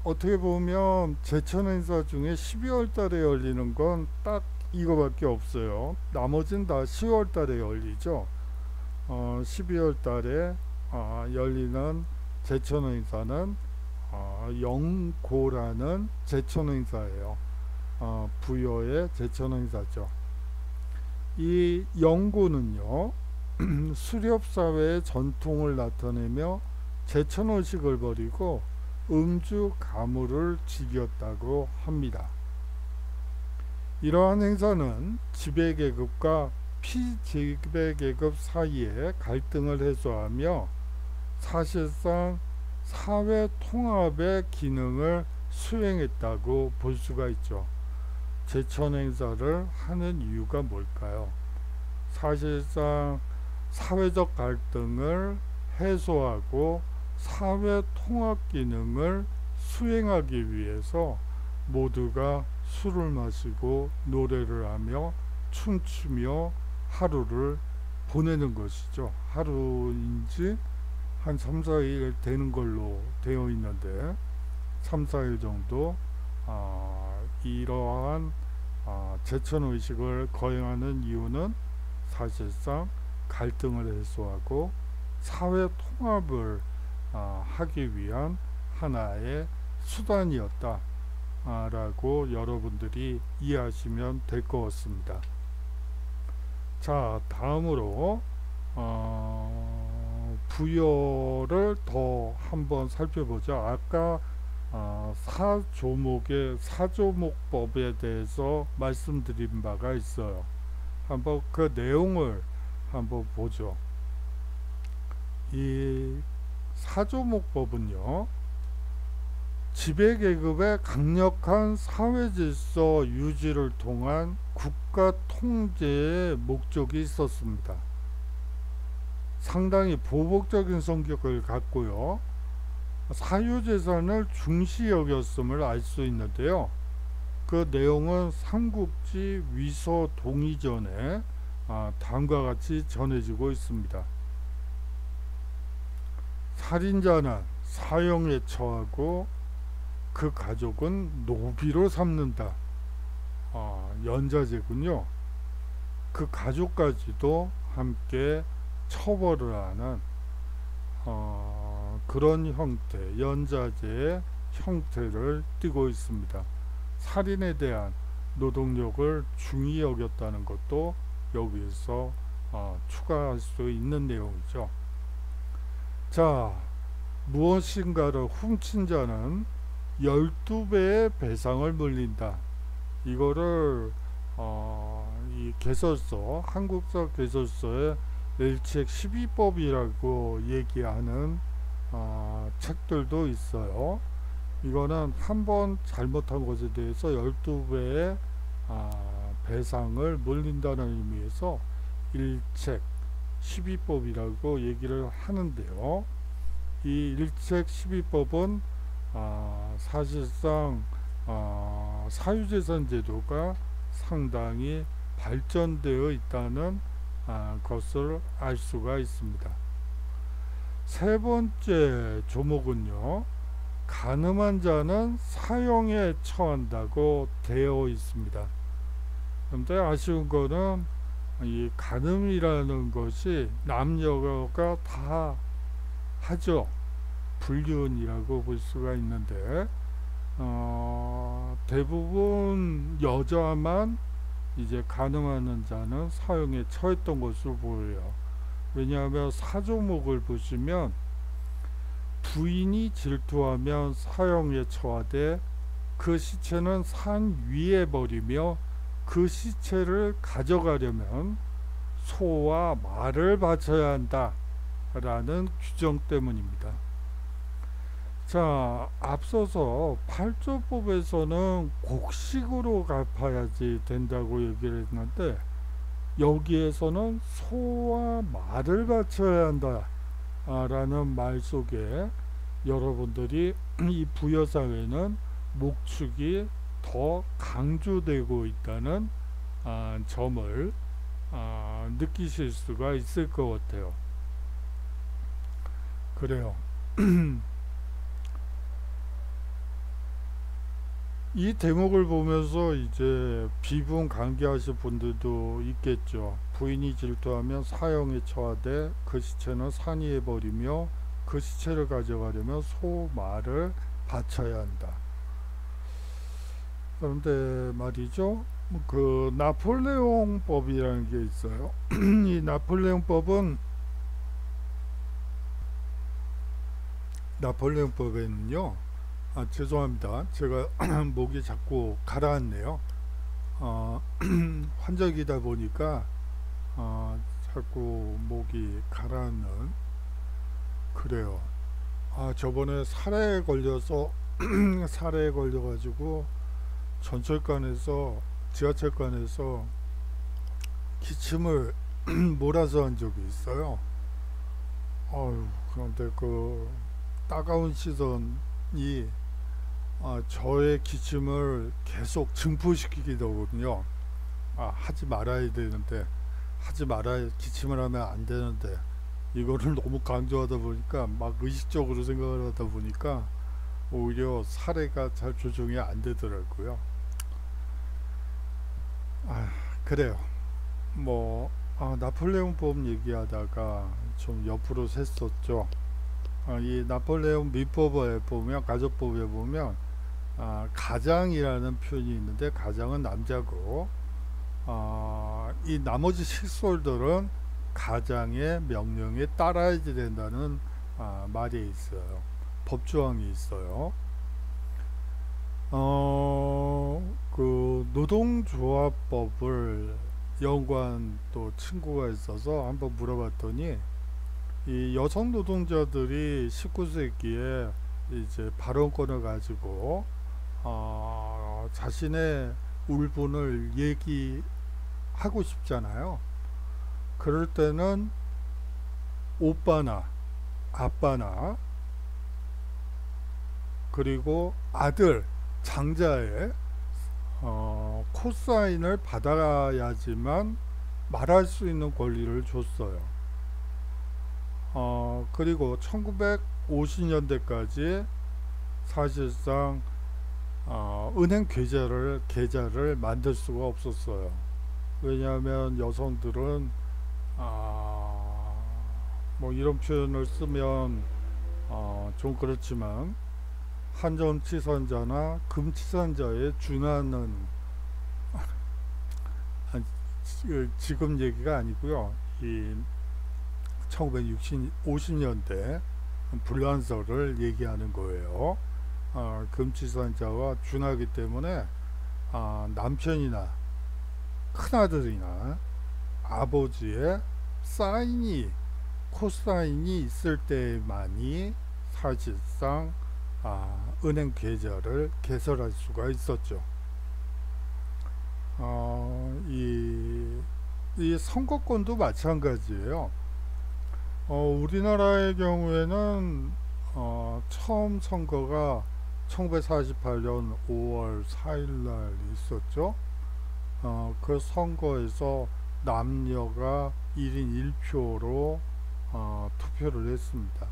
Speaker 1: 어떻게 보면 제천 행사 중에 12월 달에 열리는 건 딱 이거밖에 없어요. 나머지는 다 10월 달에 열리죠. 12월 달에 열리는 제천 행사는 영고라는 제천 행사예요. 부여의 제천 행사죠. 이 영고는요 수렵사회의 전통을 나타내며 제천의식을 버리고 음주 가물을 즐겼다고 합니다. 이러한 행사는 지배계급과 피지배계급 사이의 갈등을 해소하며 사실상 사회 통합의 기능을 수행했다고 볼 수가 있죠. 제천 행사를 하는 이유가 뭘까요? 사실상 사회적 갈등을 해소하고 사회 통합 기능을 수행하기 위해서 모두가 술을 마시고 노래를 하며 춤추며 하루를 보내는 것이죠. 하루인지 한 3, 4일 되는 걸로 되어 있는데 3, 4일 정도 이러한 제천의식을 거행하는 이유는 사실상 갈등을 해소하고 사회 통합을 하기 위한 하나의 수단이었다 라고 여러분들이 이해하시면 될 것 같습니다. 자, 다음으로 부여를 더 한번 살펴보죠. 아까 사조목의 사조목법에 대해서 말씀드린 바가 있어요. 한번 그 내용을 한번 보죠. 이 사조목법은요, 지배계급의 강력한 사회질서 유지를 통한 국가 통제의 목적이 있었습니다. 상당히 보복적인 성격을 갖고요, 사유재산을 중시 여겼음을 알 수 있는데요. 그 내용은 삼국지 위서 동의전에 다음과 같이 전해지고 있습니다. 살인자는 사형에 처하고 그 가족은 노비로 삼는다. 연좌제군요. 그 가족까지도 함께 처벌을 하는 그런 형태, 연좌제의 형태를 띠고 있습니다. 살인에 대한 노동력을 중히 여겼다는 것도 여기에서 추가할 수 있는 내용이죠. 자, 무엇인가를 훔친 자는 12배의 배상을 물린다. 이거를 이 개설서, 한국사 개설서의 일책 12법이라고 얘기하는 책들도 있어요. 이거는 한번 잘못한 것에 대해서 12배의 배상을 물린다는 의미에서 일책 12법이라고 얘기를 하는데요. 이 일책 12법은 사실상 사유재산 제도가 상당히 발전되어 있다는 것을 알 수가 있습니다. 세 번째 조목은요, 간음한 자는 사형에 처한다고 되어 있습니다. 그런데 아쉬운 거는 이 간음이라는 것이 남녀가 다 하죠. 불륜이라고 볼 수가 있는데 대부분 여자만 이제 간음하는 자는 사형에 처했던 것으로 보여요. 왜냐하면 사조목을 보시면 부인이 질투하면 사형에 처하되 그 시체는 산 위에 버리며 그 시체를 가져가려면 소와 말을 바쳐야 한다 라는 규정 때문입니다. 자, 앞서서 8조법에서는 곡식으로 갚아야지 된다고 얘기를 했는데 여기에서는 소와 말을 바쳐야 한다 라는 말 속에 여러분들이 이 부여상에는 목축이 더 강조되고 있다는 점을 느끼실 수가 있을 것 같아요. 그래요. 이 대목을 보면서 이제 비분 강개하실 분들도 있겠죠. 부인이 질투하면 사형에 처하되 그 시체는 산 위에 버리며 그 시체를 가져가려면 소 말을 바쳐야 한다. 그런데 말이죠, 그 나폴레옹법이라는 게 있어요. 이 나폴레옹법에는요, 죄송합니다. 제가 목이 자꾸 가라앉네요. 환절기다 보니까 자꾸 목이 가라앉는 그래요. 저번에 살에 걸려서 살에 걸려가지고 전철관에서 지하철관에서 기침을 몰아서 한 적이 있어요. 그런데 그 따가운 시선이 저의 기침을 계속 증폭시키더군요. 하지 말아야 되는데, 기침을 하면 안 되는데, 이거를 너무 강조하다 보니까 막 의식적으로 생각을 하다 보니까 오히려 사례가 잘 조정이 안 되더라고요. 그래요. 뭐 나폴레옹법 얘기하다가 좀 옆으로 샜었죠. 이 나폴레옹 민법에 보면, 가족법에 보면 가장이라는 표현이 있는데, 가장은 남자고 이 나머지 식솔들은 가장의 명령에 따라야 된다는 말이 있어요. 법조항이 있어요. 그 노동조합법을 연구한 또 친구가 있어서 한번 물어봤더니, 이 여성 노동자들이 19세기에 이제 발언권을 가지고 자신의 울분을 얘기하고 싶잖아요. 그럴 때는 오빠나 아빠나 그리고 아들, 장자의 코사인을 받아야지만 말할 수 있는 권리를 줬어요. 그리고 1950년대까지 사실상 은행 계좌를 만들 수가 없었어요. 왜냐하면 여성들은 뭐 이런 표현을 쓰면 좀 그렇지만 한전치산자나 금치산자에 준하는 지금 얘기가 아니고요. 이 1950년대 불란서를 얘기하는 거예요. 금치산자와 준하기 때문에 남편이나 큰아들이나 아버지의 코사인이 있을 때만이 사실상 은행 계좌를 개설할 수가 있었죠. 이 선거권도 마찬가지예요. 우리나라의 경우에는 처음 선거가 1948년 5월 4일 날 있었죠. 그 선거에서 남녀가 1인 1표로 투표를 했습니다.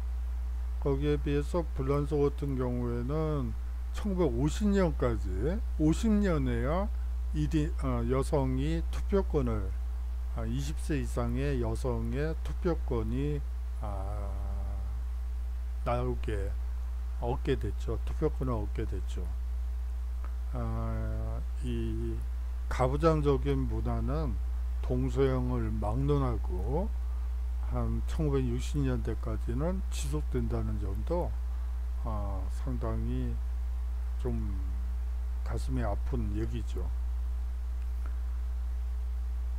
Speaker 1: 거기에 비해서 불란서 같은 경우에는 1950년까지 50년에야 여성이 투표권을 20세 이상의 여성의 투표권이 얻게 됐죠. 투표권을 얻게 됐죠. 이 가부장적인 문화는 동서양을 막론하고 한 1960년대까지는 지속된다는 점도 상당히 좀 가슴이 아픈 얘기죠.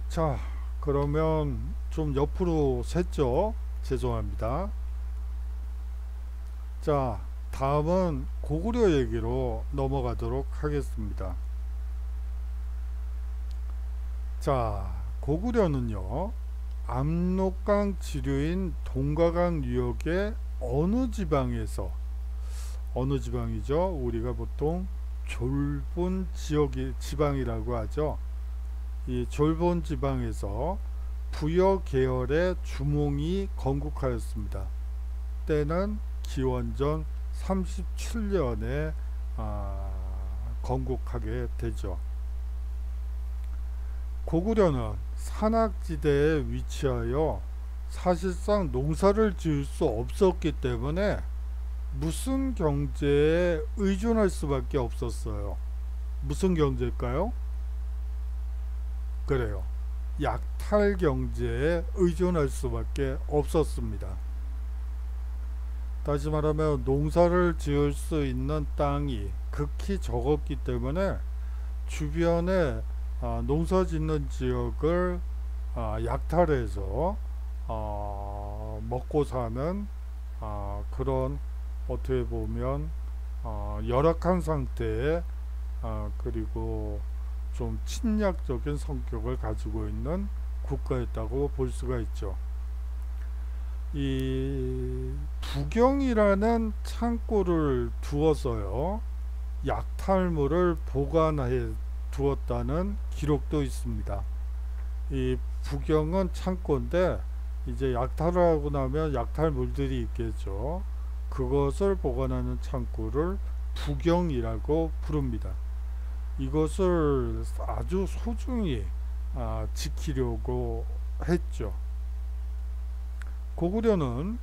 Speaker 1: 자, 그러면 좀 옆으로 샜죠. 죄송합니다. 자, 다음은 고구려 얘기로 넘어가도록 하겠습니다. 자, 고구려는요, 압록강 지류인 동가강 유역의 어느 지방이죠? 우리가 보통 졸본 지방이라고 하죠. 이 졸본 지방에서 부여 계열의 주몽이 건국하였습니다. 때는 기원전 37년에 건국하게 되죠. 고구려는 산악지대에 위치하여 사실상 농사를 지을 수 없었기 때문에 무슨 경제에 의존할 수밖에 없었어요. 무슨 경제일까요? 그래요. 약탈 경제에 의존할 수밖에 없었습니다. 다시 말하면 농사를 지을 수 있는 땅이 극히 적었기 때문에 주변에 농사 짓는 지역을 약탈해서 먹고 사는 그런, 어떻게 보면 열악한 상태의, 그리고 좀 침략적인 성격을 가지고 있는 국가였다고 볼 수가 있죠. 이 부경이라는 창고를 두어서요, 약탈물을 보관해 두었다는 기록도 있습니다. 이 부경은 창고인데 이제 약탈을 하고 나면 약탈물들이 있겠죠. 그것을 보관하는 창고를 부경이라고 부릅니다. 이것을 아주 소중히 지키려고 했죠. 고구려는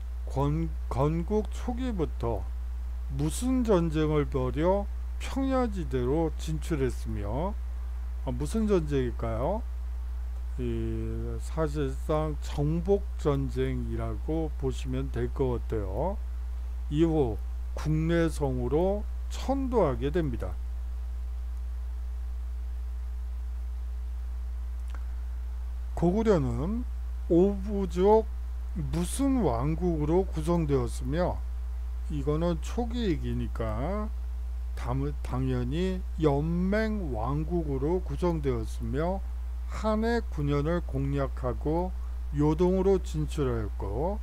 Speaker 1: 건국 초기부터 무슨 전쟁을 벌여 평야지대로 진출했으며, 무슨 전쟁일까요? 사실상 정복전쟁이라고 보시면 될 것 같아요. 이후 국내성으로 천도하게 됩니다. 고구려는 오부족 무슨 왕국으로 구성되었으며, 이거는 초기 얘기니까 당연히 연맹 왕국으로 구성되었으며, 한해 9년을 공략하고 요동으로 진출하였고,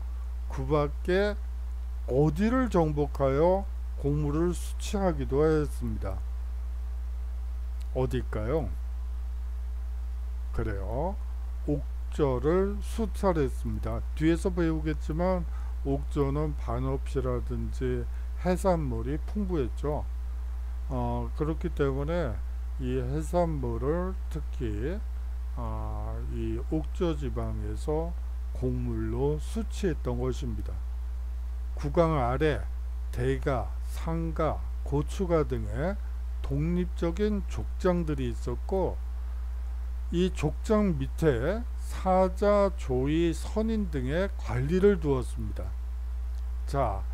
Speaker 1: 그 밖에 어디를 정복하여 공물을 수취하기도 하였습니다. 어딜까요? 그래요, 옥저를 수탈했습니다. 뒤에서 배우겠지만 옥저는 반업시라든지 해산물이 풍부했죠. 그렇기 때문에 이 해산물을 특히 이 옥저 지방에서 곡물로 수취했던 것입니다. 국왕 아래 대가, 상가, 고추가 등의 독립적인 족장들이 있었고, 이 족장 밑에 사자, 조이, 선인 등의 관리를 두었습니다. 자,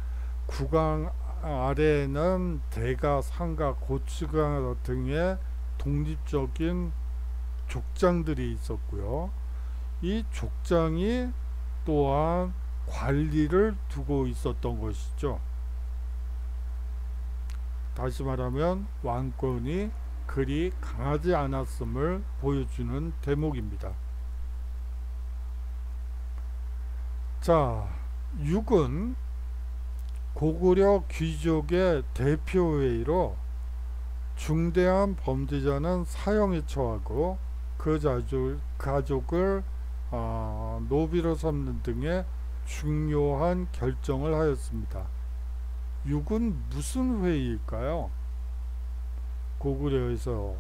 Speaker 1: 국왕 아래에는 대가, 상가, 고추가 등의 독립적인 족장들이 있었고요. 이 족장이 또한 관리를 두고 있었던 것이죠. 다시 말하면 왕권이 그리 강하지 않았음을 보여주는 대목입니다. 자, 6은 고구려 귀족의 대표회의로 중대한 범죄자는 사형에 처하고 그 가족을 노비로 삼는 등의 중요한 결정을 하였습니다. 6은 무슨 회의일까요? 고구려에서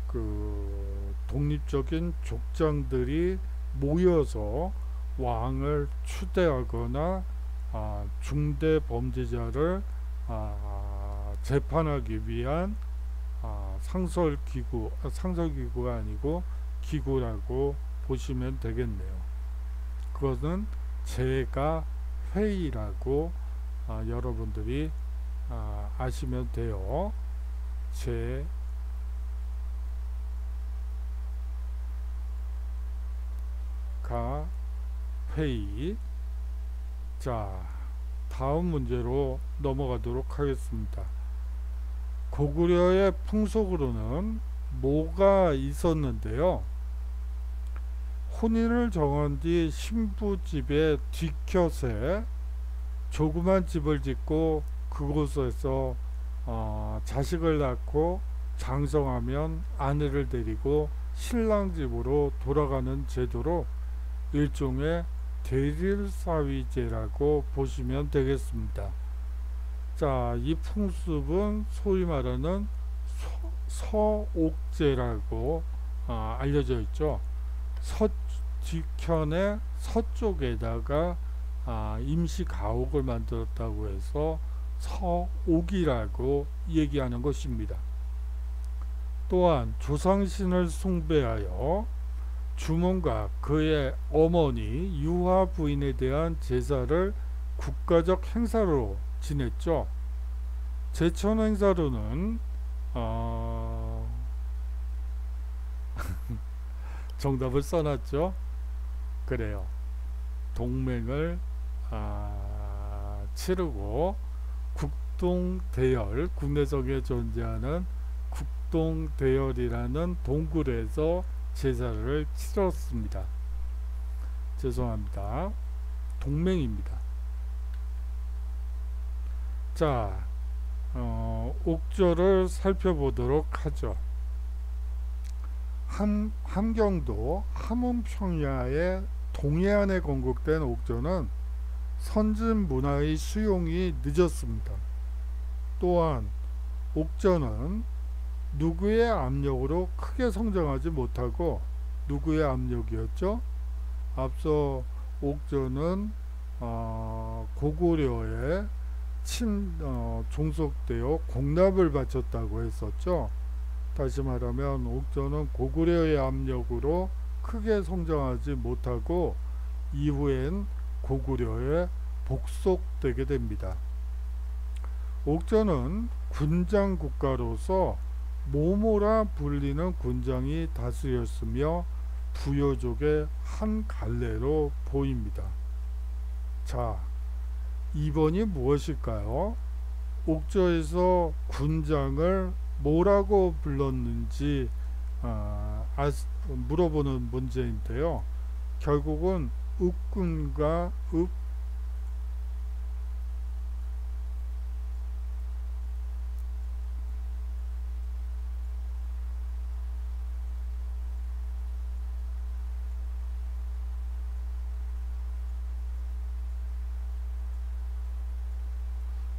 Speaker 1: 그 독립적인 족장들이 모여서 왕을 추대하거나 중대 범죄자를 재판하기 위한 상설기구가 아니고 기구라고 보시면 되겠네요. 그것은 제가 회의라고 여러분들이 아시면 돼요. 제가 회의. 자, 다음 문제로 넘어가도록 하겠습니다. 고구려의 풍속으로는 뭐가 있었는데요. 혼인을 정한 뒤 신부 집의 뒷곁에 조그만 집을 짓고 그곳에서 자식을 낳고 장성하면 아내를 데리고 신랑 집으로 돌아가는 제도로 일종의 대릴사위제라고 보시면 되겠습니다. 자, 이 풍습은 소위 말하는 서옥제라고 알려져 있죠. 뒤편의 서쪽에다가 임시 가옥을 만들었다고 해서 서옥이라고 얘기하는 것입니다. 또한 조상신을 숭배하여 주몽과 그의 어머니 유화 부인에 대한 제사를 국가적 행사로 지냈죠. 제천 행사로는 정답을 써놨죠. 그래요. 동맹을 치르고 국동대열, 국내성에 존재하는 국동대열이라는 동굴에서 제사를 치렀습니다. 죄송합니다. 동맹입니다. 자, 옥조를 살펴보도록 하죠. 함경도 함흥평야의 동해안에 건국된 옥조는 선진 문화의 수용이 늦었습니다. 또한 옥조는 누구의 압력으로 크게 성장하지 못하고, 누구의 압력이었죠? 앞서 옥조는 고구려에 종속되어 공납을 바쳤다고 했었죠. 다시 말하면 옥조는 고구려의 압력으로 크게 성장하지 못하고 이후엔 고구려에 복속되게 됩니다. 옥조는 군장 국가로서 모모라 불리는 군장이 다수였으며 부여족의 한 갈래로 보입니다. 자, 2번이 무엇일까요? 옥조에서 군장을 뭐라고 불렀는지 물어보는 문제인데요. 결국은 읍군과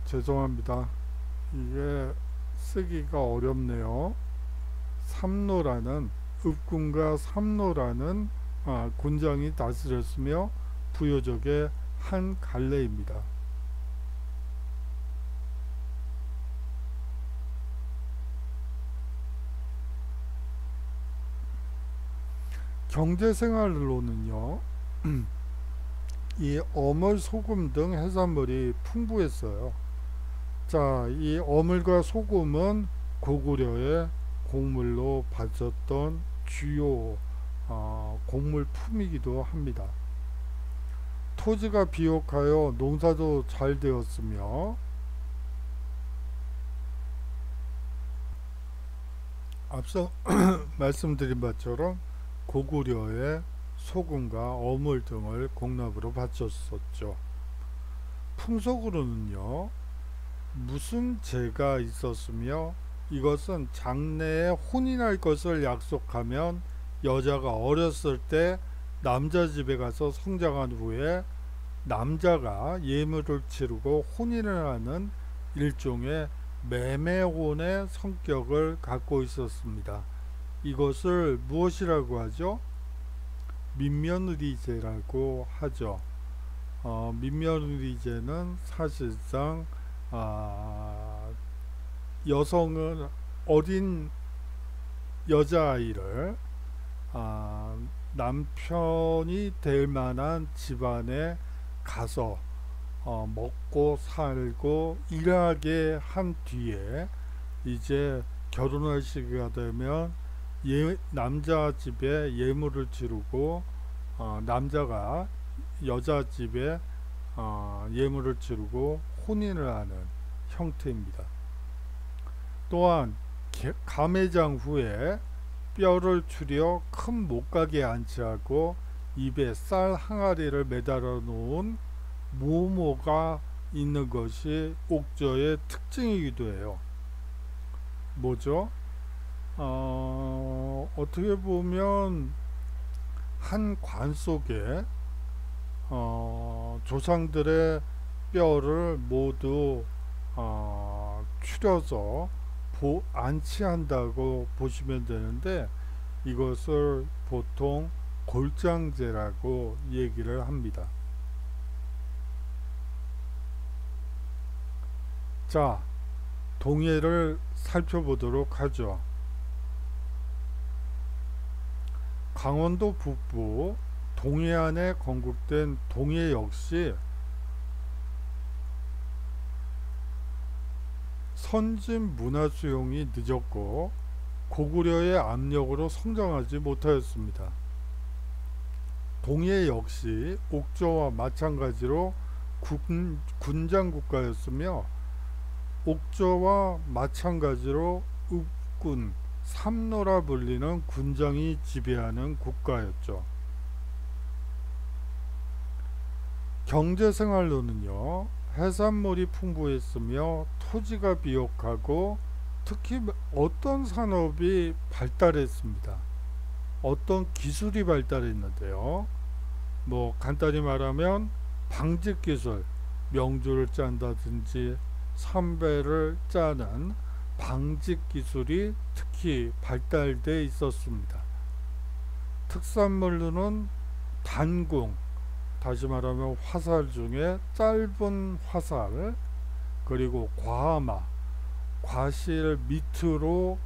Speaker 1: 죄송합니다. 이게 쓰기가 어렵네요. 삼노라는, 읍군과 삼노라는 군장이 다스렸으며 부여족의 한 갈래입니다. 경제생활로는요, 이 어물, 소금 등 해산물이 풍부했어요. 자, 이 어물과 소금은 고구려의 곡물로 바쳤던 주요 곡물품이기도 합니다. 토지가 비옥하여 농사도 잘 되었으며, 앞서 말씀드린 바처럼 고구려의 소금과 어물 등을 공납으로 바쳤었죠. 풍속으로는요, 무슨 제가 있었으며 이것은 장래에 혼인할 것을 약속하면 여자가 어렸을 때 남자 집에 가서 성장한 후에 남자가 예물을 치르고 혼인을 하는 일종의 매매혼의 성격을 갖고 있었습니다. 이것을 무엇이라고 하죠? 민면의리제라고 하죠. 민면의리제는 사실상 여성은 어린 여자아이를 남편이 될 만한 집안에 가서 먹고 살고 일하게 한 뒤에 이제 결혼할 시기가 되면 남자 집에 예물을 치르고 남자가 여자 집에 예물을 치르고 혼인을 하는 형태입니다. 또한 가매장 후에 뼈를 추려 큰 못가게 안치하고 입에 쌀 항아리를 매달아 놓은 모모가 있는 것이 옥조의 특징이기도 해요. 뭐죠? 어떻게 보면 한 관 속에 조상들의 뼈를 모두 추려서 안치한다고 보시면 되는데, 이것을 보통 골장제라고 얘기를 합니다. 자, 동해를 살펴보도록 하죠. 강원도 북부 동해안에 건국된 동해 역시 선진 문화 수용이 늦었고 고구려의 압력으로 성장하지 못하였습니다. 동해 역시 옥저와 마찬가지로 군장 국가였으며 옥저와 마찬가지로 읍군, 삼노라 불리는 군장이 지배하는 국가였죠. 경제생활로는요, 해산물이 풍부했으며 토지가 비옥하고 특히 어떤 산업이 발달했습니다. 어떤 기술이 발달했는데요. 뭐 간단히 말하면 방직 기술, 명주를 짠다든지 삼배를 짜는 방직 기술이 특히 발달돼 있었습니다. 특산물로는 단궁, 다시 말하면 화살 중에 짧은 화살, 그리고 과마, 과실 밑으로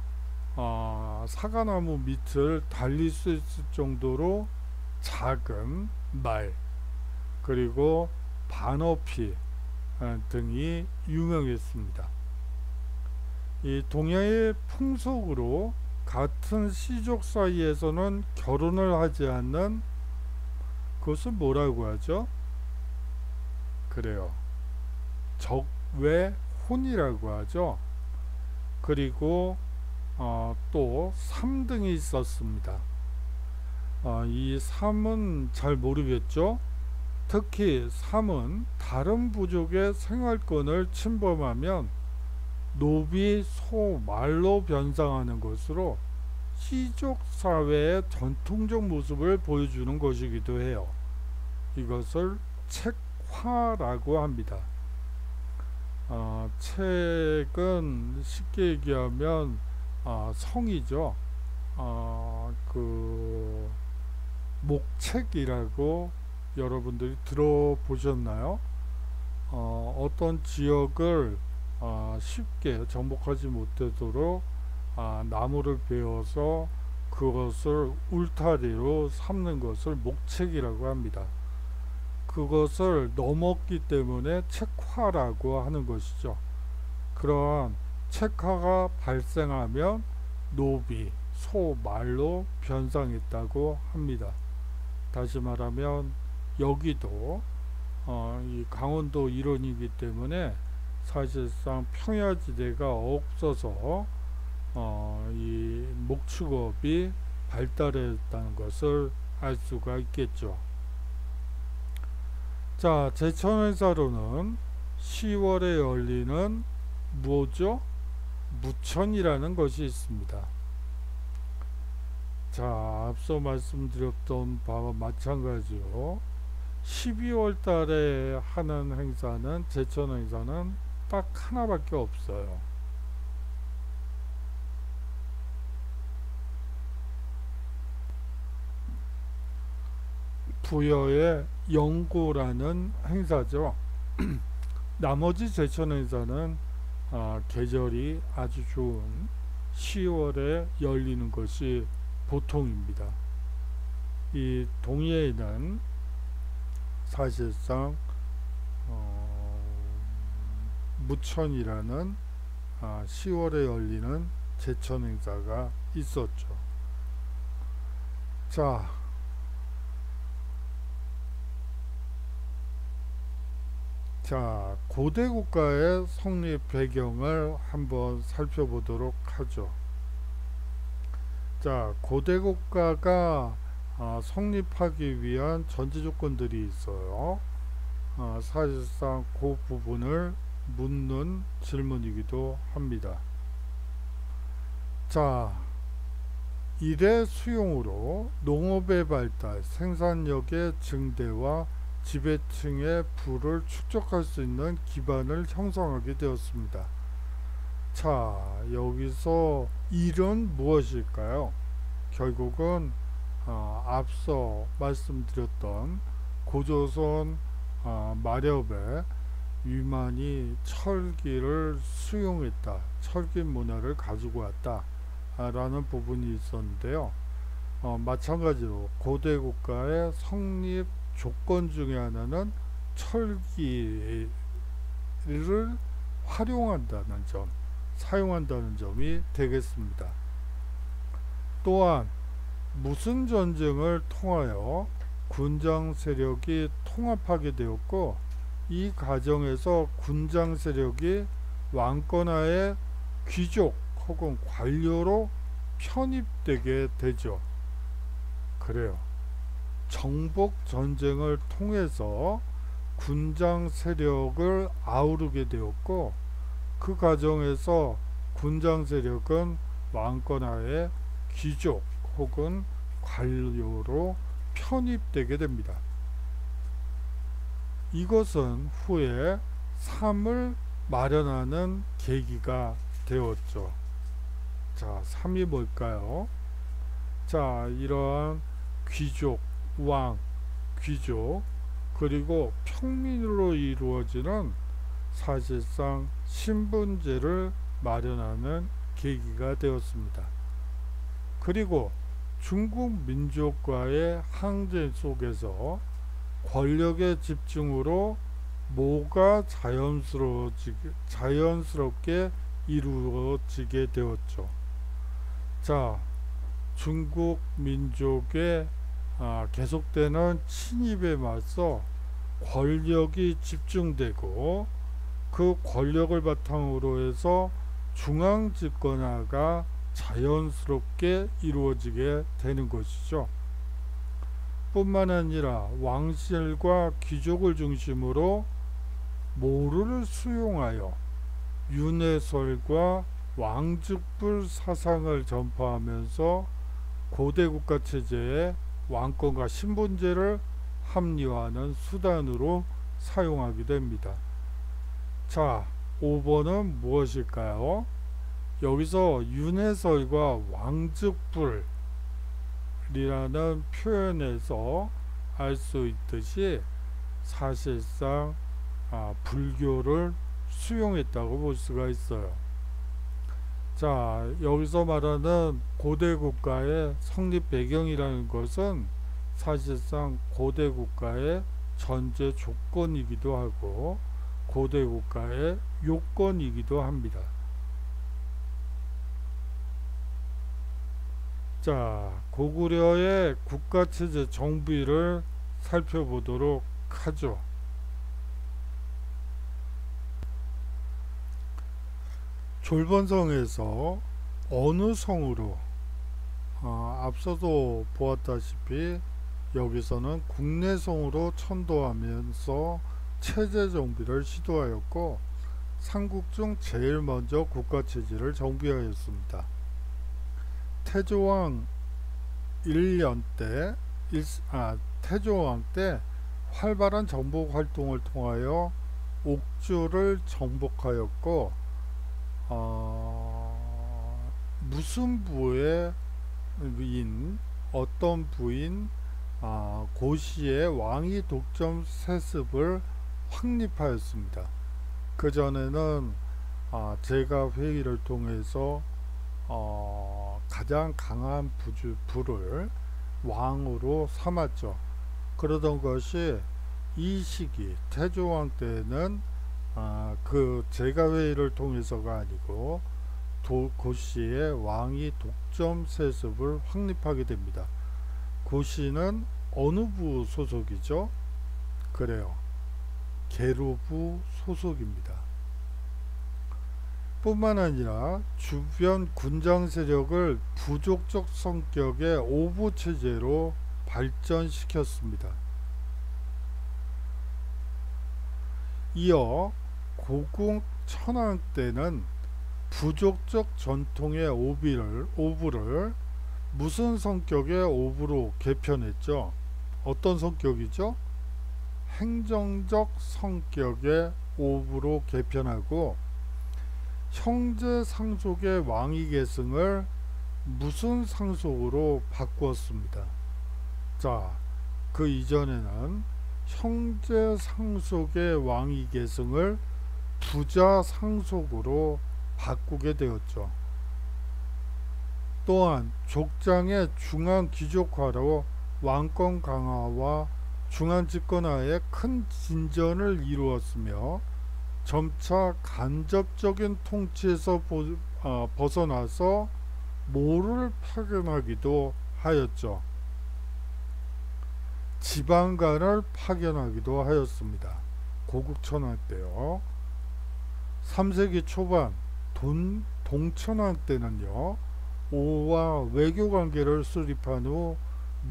Speaker 1: 사과나무 밑을 달릴 수 있을 정도로 작은 말, 그리고 반어피 등이 유명했습니다. 이 동양의 풍속으로 같은 시족 사이에서는 결혼을 하지 않는, 그것을 뭐라고 하죠? 그래요, 적외혼이라고 하죠. 그리고 또 3등이 있었습니다. 이 3은 잘 모르겠죠. 특히 3은 다른 부족의 생활권을 침범하면 노비, 소, 말로 변상하는 것으로 시족 사회의 전통적 모습을 보여주는 것이기도 해요. 이것을 책화라고 합니다. 책은 쉽게 얘기하면 성이죠. 그 목책이라고 여러분들이 들어보셨나요? 어떤 지역을 쉽게 정복하지 못하도록 나무를 베어서 그것을 울타리로 삼는 것을 목책이라고 합니다. 그것을 넘었기 때문에 책화라고 하는 것이죠. 그러한 책화가 발생하면 노비, 소, 말로 변상했다고 합니다. 다시 말하면 여기도 이 강원도 일원이기 때문에 사실상 평야지대가 없어서 이 목축업이 발달했다는 것을 알 수가 있겠죠. 자, 제천행사로는 10월에 열리는 뭐죠? 무천이라는 것이 있습니다. 자, 앞서 말씀드렸던 바와 마찬가지로 12월 달에 하는 행사는, 제천 행사는 딱 하나밖에 없어요. 부여의 영고라는 행사죠. 나머지 제천 행사는 계절이 아주 좋은 10월에 열리는 것이 보통입니다. 이 동해에는 사실상 무천이라는 10월에 열리는 제천 행사가 있었죠. 자, 고대 국가의 성립 배경을 한번 살펴보도록 하죠. 자, 고대 국가가 성립하기 위한 전제 조건들이 있어요. 사실상 그 부분을 묻는 질문이기도 합니다. 자, 일의 수용으로 농업의 발달, 생산력의 증대와 지배층의 부를 축적할 수 있는 기반을 형성하게 되었습니다. 자, 여기서 일은 무엇일까요? 결국은 앞서 말씀드렸던 고조선 마렵의 위만이 철기를 수용했다, 철기 문화를 가지고 왔다 라는 부분이 있었는데요. 마찬가지로 고대 국가의 성립 조건 중에 하나는 철기를 활용한다는 점, 사용한다는 점이 되겠습니다. 또한 무슨 전쟁을 통하여 군장 세력이 통합하게 되었고, 이 과정에서 군장 세력이 왕권하에 귀족 혹은 관료로 편입되게 되죠. 그래요. 정복 전쟁을 통해서 군장 세력을 아우르게 되었고, 그 과정에서 군장 세력은 왕권하에 귀족 혹은 관료로 편입되게 됩니다. 이것은 후에 삶을 마련하는 계기가 되었죠. 자, 삶이 뭘까요? 자, 이러한 귀족, 왕, 귀족, 그리고 평민으로 이루어지는 사실상 신분제를 마련하는 계기가 되었습니다. 그리고 중국 민족과의 항쟁 속에서 권력의 집중으로 뭐가 자연스럽게 이루어지게 되었죠. 자, 중국 민족의 계속되는 침입에 맞서 권력이 집중되고, 그 권력을 바탕으로 해서 중앙 집권화가 자연스럽게 이루어지게 되는 것이죠. 뿐만 아니라 왕실과 귀족을 중심으로 모루를 수용하여 윤회설과 왕즉불 사상을 전파하면서 고대 국가 체제의 왕권과 신분제를 합리화하는 수단으로 사용하게 됩니다. 자, 5번은 무엇일까요? 여기서 윤회설과 왕즉불이라는 표현에서 알 수 있듯이 사실상 불교를 수용했다고 볼 수가 있어요. 자, 여기서 말하는 고대 국가의 성립 배경이라는 것은 사실상 고대 국가의 전제 조건이기도 하고 고대 국가의 요건이기도 합니다. 자, 고구려의 국가체제 정비를 살펴보도록 하죠. 졸본성에서 어느 성으로 앞서도 보았다시피 여기서는 국내성으로 천도하면서 체제 정비를 시도하였고, 삼국 중 제일 먼저 국가체제를 정비하였습니다. 태조왕 1년 때 태조왕 때 활발한 정복 활동을 통하여 옥주를 정복하였고, 무슨 부의 인, 어떤 부인 고시의 왕위 독점 세습을 확립하였습니다. 그 전에는 제가 회의를 통해서 가장 강한 부를 왕으로 삼았죠. 그러던 것이 이 시기 태조왕 때는 그 제가 회의를 통해서가 아니고 고시의 왕위 독점 세습을 확립하게 됩니다. 고시는 어느 부 소속이죠? 그래요, 계로부 소속입니다. 뿐만 아니라 주변 군장 세력을 부족적 성격의 오부 체제로 발전시켰습니다. 이어 고궁 천황 때는 부족적 전통의 오부를 무슨 성격의 오부로 개편했죠? 어떤 성격이죠? 행정적 성격의 오부로 개편하고, 형제 상속의 왕위 계승을 무슨 상속으로 바꾸었습니다. 자, 그 이전에는 형제 상속의 왕위 계승을 부자 상속으로 바꾸게 되었죠. 또한 족장의 중앙 귀족화로 왕권 강화와 중앙 집권화에 큰 진전을 이루었으며, 점차 간접적인 통치에서 벗어나서 모를 파견하기도 하였죠. 지방간을 파견하기도 하였습니다. 고국천황 때요. 3세기 초반 동천황 때는요, 오와 외교관계를 수립한 후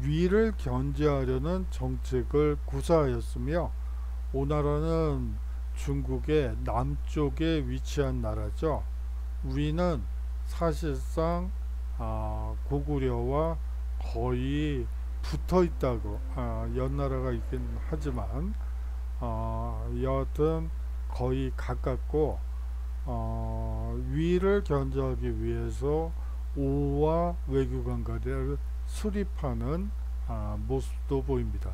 Speaker 1: 위를 견제하려는 정책을 구사하였으며, 오나라는 중국의 남쪽에 위치한 나라죠. 위는 사실상 고구려와 거의 붙어 있다고, 연나라가 있긴 하지만 여하튼 거의 가깝고, 위를 견제하기 위해서 오와 외교관계를 수립하는 모습도 보입니다.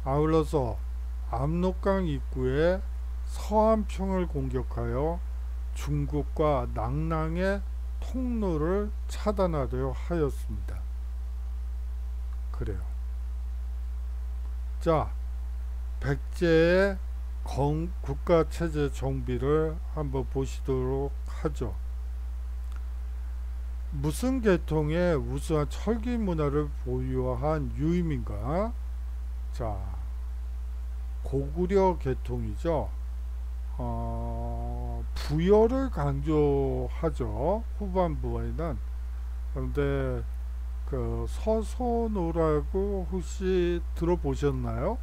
Speaker 1: 아울러서 압록강 입구에 서안평을 공격하여 중국과 낙랑의 통로를 차단하려 하였습니다. 그래요. 자, 백제의 국가체제 정비를 한번 보시도록 하죠. 무슨 계통의 우수한 철기 문화를 보유한 유의민가? 자, 고구려 계통이죠. 부여를 강조하죠. 후반부에는. 그런데 그 서소노라고 혹시 들어보셨나요?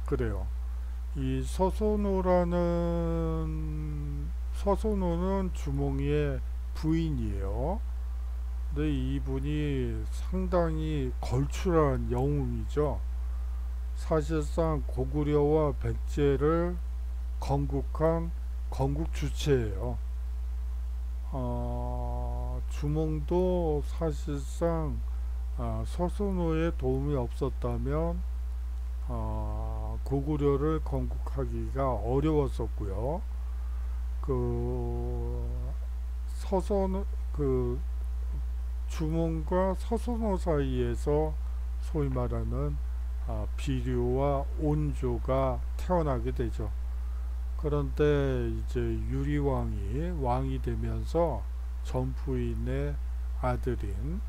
Speaker 1: 그래요. 이 서소노는 주몽이의 부인이에요. 근데 이분이 상당히 걸출한 영웅이죠. 사실상 고구려와 백제를 건국한 건국 주체예요. 주몽도 사실상 서소노의 도움이 없었다면 고구려를 건국하기가 어려웠었고요. 주몽과 서소노 사이에서 소위 말하는 비류와 온조가 태어나게 되죠. 그런데 이제 유리왕이 왕이 되면서 전부인의 아들인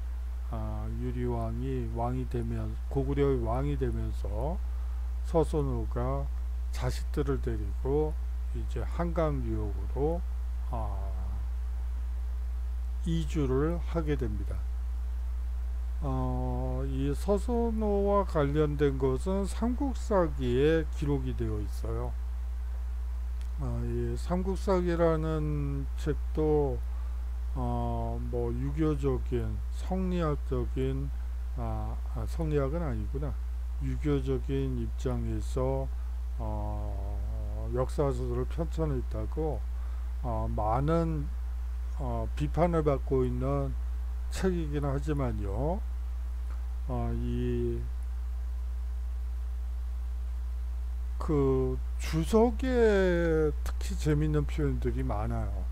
Speaker 1: 유리왕이 고구려의 왕이 되면서 서소노가 자식들을 데리고 이제 한강 유역으로 이주를 하게 됩니다. 이 서소노와 관련된 것은 삼국사기에 기록이 되어 있어요. 이 삼국사기라는 책도 뭐 유교적인 성리학적인 성리학은 아니구나, 유교적인 입장에서 역사소설을 편찬했다고 많은 비판을 받고 있는 책이긴 하지만요, 그 주석에 특히 재밌는 표현들이 많아요.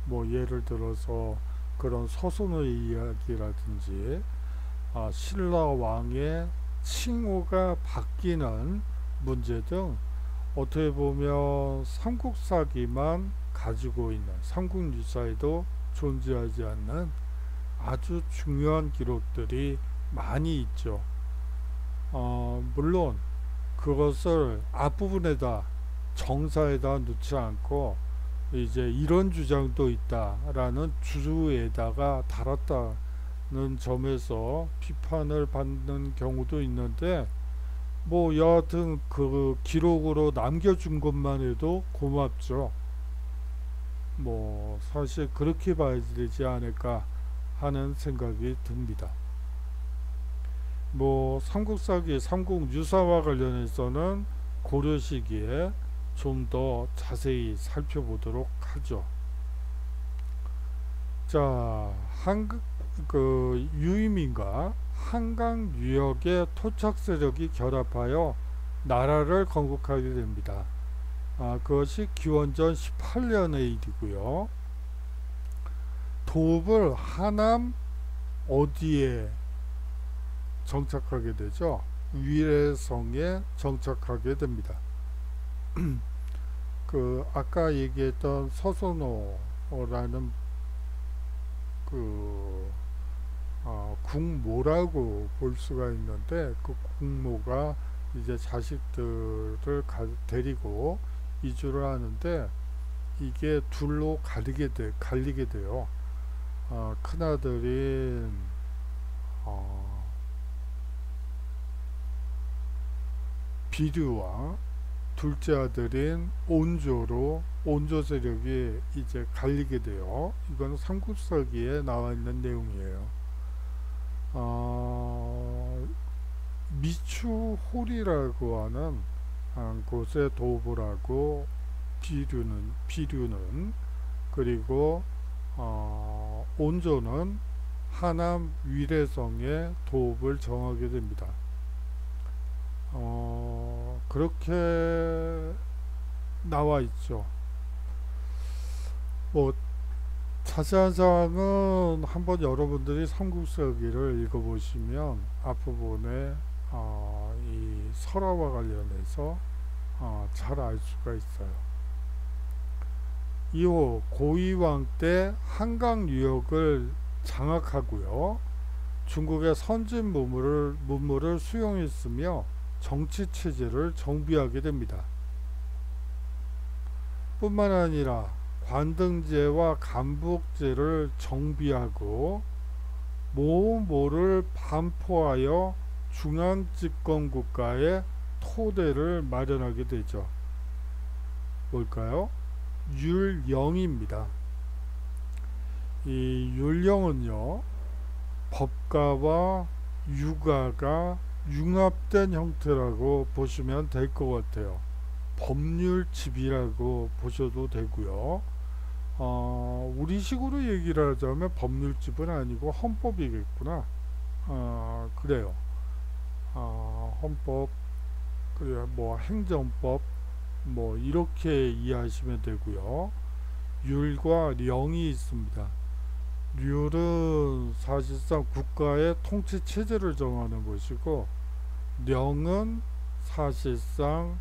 Speaker 1: 뭐 예를 들어서 그런 서소노의 이야기라든지 신라 왕의 칭호가 바뀌는 문제 등 어떻게 보면 삼국사기만 가지고 있는, 삼국유사에도 존재하지 않는 아주 중요한 기록들이 많이 있죠. 물론 그것을 앞부분에다 정사에다 넣지 않고 이제 이런 주장도 있다라는 주에다가 달았다는 점에서 비판을 받는 경우도 있는데, 뭐 여하튼 그 기록으로 남겨준 것만 해도 고맙죠. 뭐 사실 그렇게 봐야 되지 않을까 하는 생각이 듭니다. 뭐 삼국사기, 삼국유사와 관련해서는 고려 시기에 좀 더 자세히 살펴보도록 하죠. 자, 유의민과 한강 유역의 토착 세력이 결합하여 나라를 건국하게 됩니다. 그것이 기원전 18년의 일이고요. 도읍을 하남 어디에 정착하게 되죠? 위례성에 정착하게 됩니다. 그 아까 얘기했던 서선호라는 그 국모라고 볼 수가 있는데, 그 국모가 이제 자식들을 데리고 이주를 하는데, 이게 둘로 갈리게 돼요. 큰아들인 비류와 둘째 아들인 온조로 온조 세력이 이제 갈리게 돼요. 이건 삼국사기에 나와 있는 내용이에요. 미추홀이라고 하는 곳에 도읍을 하고, 비류는 그리고 온조는 하남 위례성에 도읍을 정하게 됩니다. 그렇게 나와 있죠. 뭐 자세한 사항은 한번 여러분들이 삼국사기를 읽어보시면 앞부분에 이 설화와 관련해서 잘 알 수가 있어요. 이후 고위왕 때 한강 유역을 장악하고요, 중국의 선진 문물을 수용했으며 정치 체제를 정비하게 됩니다. 뿐만 아니라 관등제와 간복제를 정비하고 모를 반포하여 중앙집권국가의 토대를 마련하게 되죠. 뭘까요? 율령입니다. 이 율령은요, 법가와 유가가 융합된 형태라고 보시면 될 것 같아요. 법률집이라고 보셔도 되고요. 우리식으로 얘기를 하자면 법률집은 아니고 헌법이겠구나. 그래요. 헌법, 그래요. 뭐 행정법, 뭐 이렇게 이해하시면 되고요. 율과 령이 있습니다. 율은 사실상 국가의 통치 체제를 정하는 것이고, 령은 사실상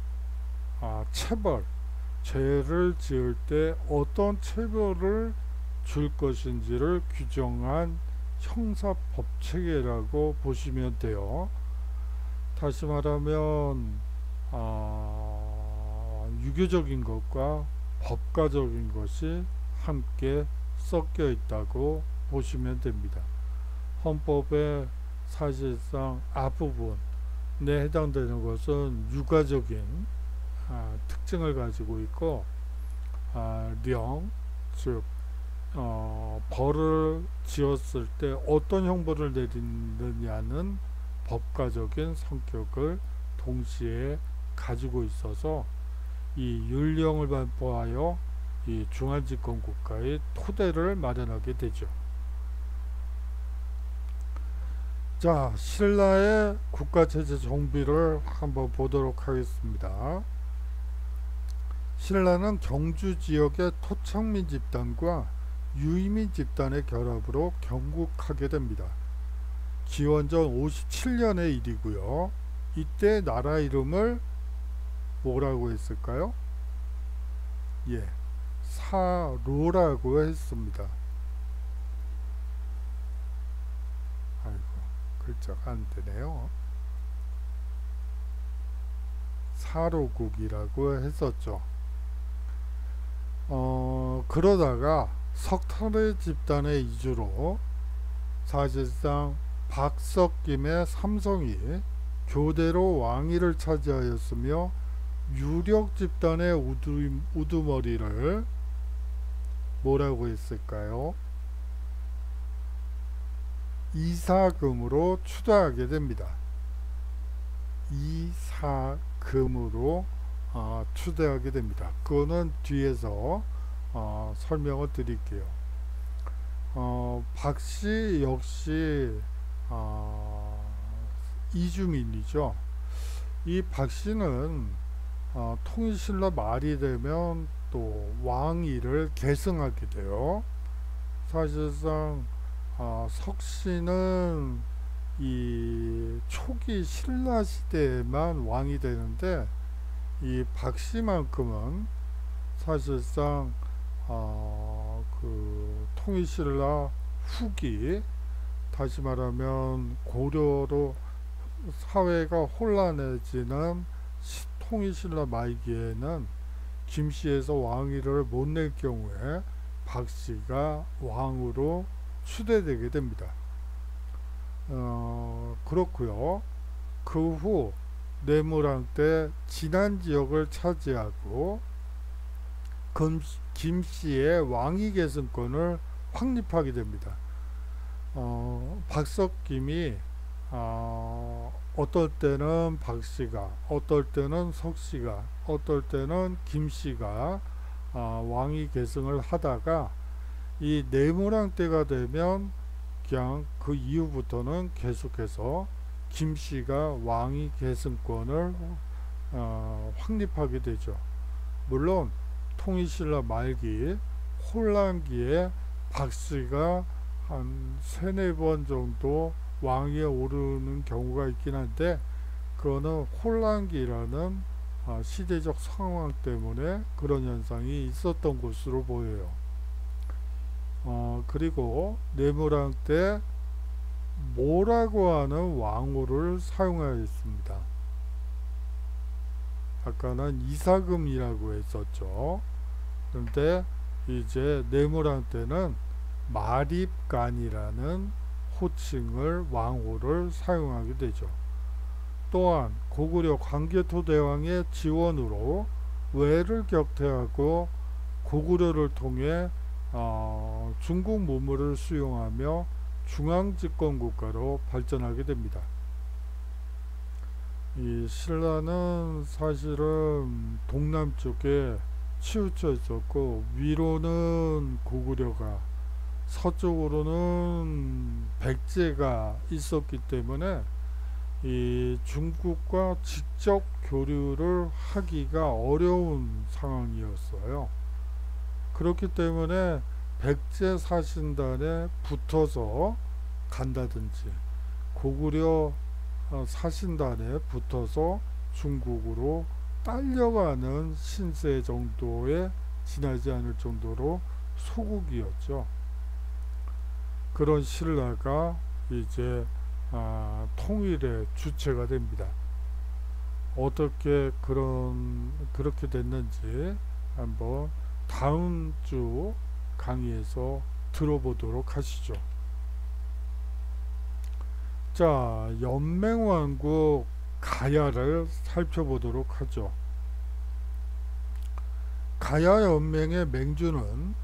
Speaker 1: 체벌, 죄를 지을 때 어떤 체벌을 줄 것인지를 규정한 형사법 체계라고 보시면 돼요. 다시 말하면 유교적인 것과 법가적인 것이 함께 섞여 있다고 보시면 됩니다. 헌법의 사실상 앞부분에 해당되는 것은 유가적인 특징을 가지고 있고, 령, 즉 벌을 지었을 때 어떤 형벌을 내리느냐는 법가적인 성격을 동시에 가지고 있어서 이 율령을 반포하여 이 중앙집권 국가의 토대를 마련하게 되죠. 자, 신라의 국가체제 정비를 한번 보도록 하겠습니다. 신라는 경주 지역의 토착민 집단과 유이민 집단의 결합으로 경국하게 됩니다. 기원전 57년의 일이고요. 이때 나라 이름을 뭐라고 했을까요? 예, 사로라고 했습니다. 아이고, 글자가 안 되네요. 사로국이라고 했었죠. 그러다가 석탄의 집단의 이주로 사실상 박석김의 삼성이 교대로 왕위를 차지하였으며, 유력 집단의 우두머리를 뭐라고 했을까요? 이사금으로 추대하게 됩니다. 이사금으로 추대하게 됩니다. 그거는 뒤에서 설명을 드릴게요. 박씨 역시 이주민이죠. 이 박씨는 통일신라 말이 되면 또 왕위를 계승하게 돼요. 사실상 석씨는 이 초기 신라 시대에만 왕이 되는데 이 박씨만큼은 사실상 그 통일신라 후기, 다시 말하면 고려로 사회가 혼란해지는 통일신라 말기에는 김씨에서 왕위를 못 낼 경우에 박씨가 왕으로 추대되게 됩니다. 그렇고요. 그 후 내무랑 때 진안 지역을 차지하고 김씨의 왕위 계승권을 확립하게 됩니다. 박석김이 어떨 때는 박씨가, 어떨 때는 석씨가, 어떨 때는 김씨가 왕위 계승을 하다가 이 내무랑 때가 되면 그냥 그 이후부터는 계속해서 김씨가 왕위 계승권을 확립하게 되죠. 물론 통일신라 말기 혼란기에 박씨가 한 세네 번 정도 왕위에 오르는 경우가 있긴 한데 그거는 혼란기라는 시대적 상황 때문에 그런 현상이 있었던 것으로 보여요. 그리고 내무랑 때 모라고 하는 왕호를 사용하였습니다. 아까는 이사금이라고 했었죠. 그런데 이제 내무랑 때는 마립간이라는 호칭을 왕호를 사용하게 되죠. 또한 고구려 광개토대왕의 지원으로 외를 격퇴하고 고구려를 통해 중국 문물을 수용하며 중앙집권국가로 발전하게 됩니다. 이 신라는 사실은 동남쪽에 치우쳐 있었고 위로는 고구려가, 서쪽으로는 백제가 있었기 때문에 이 중국과 직접 교류를 하기가 어려운 상황이었어요. 그렇기 때문에 백제 사신단에 붙어서 간다든지 고구려 사신단에 붙어서 중국으로 딸려가는 신세 정도에 지나지 않을 정도로 소국이었죠. 그런 신라가 이제 통일의 주체가 됩니다. 어떻게 그렇게 됐는지 한번 다음 주 강의에서 들어보도록 하시죠. 자, 연맹왕국 가야를 살펴보도록 하죠. 가야 연맹의 맹주는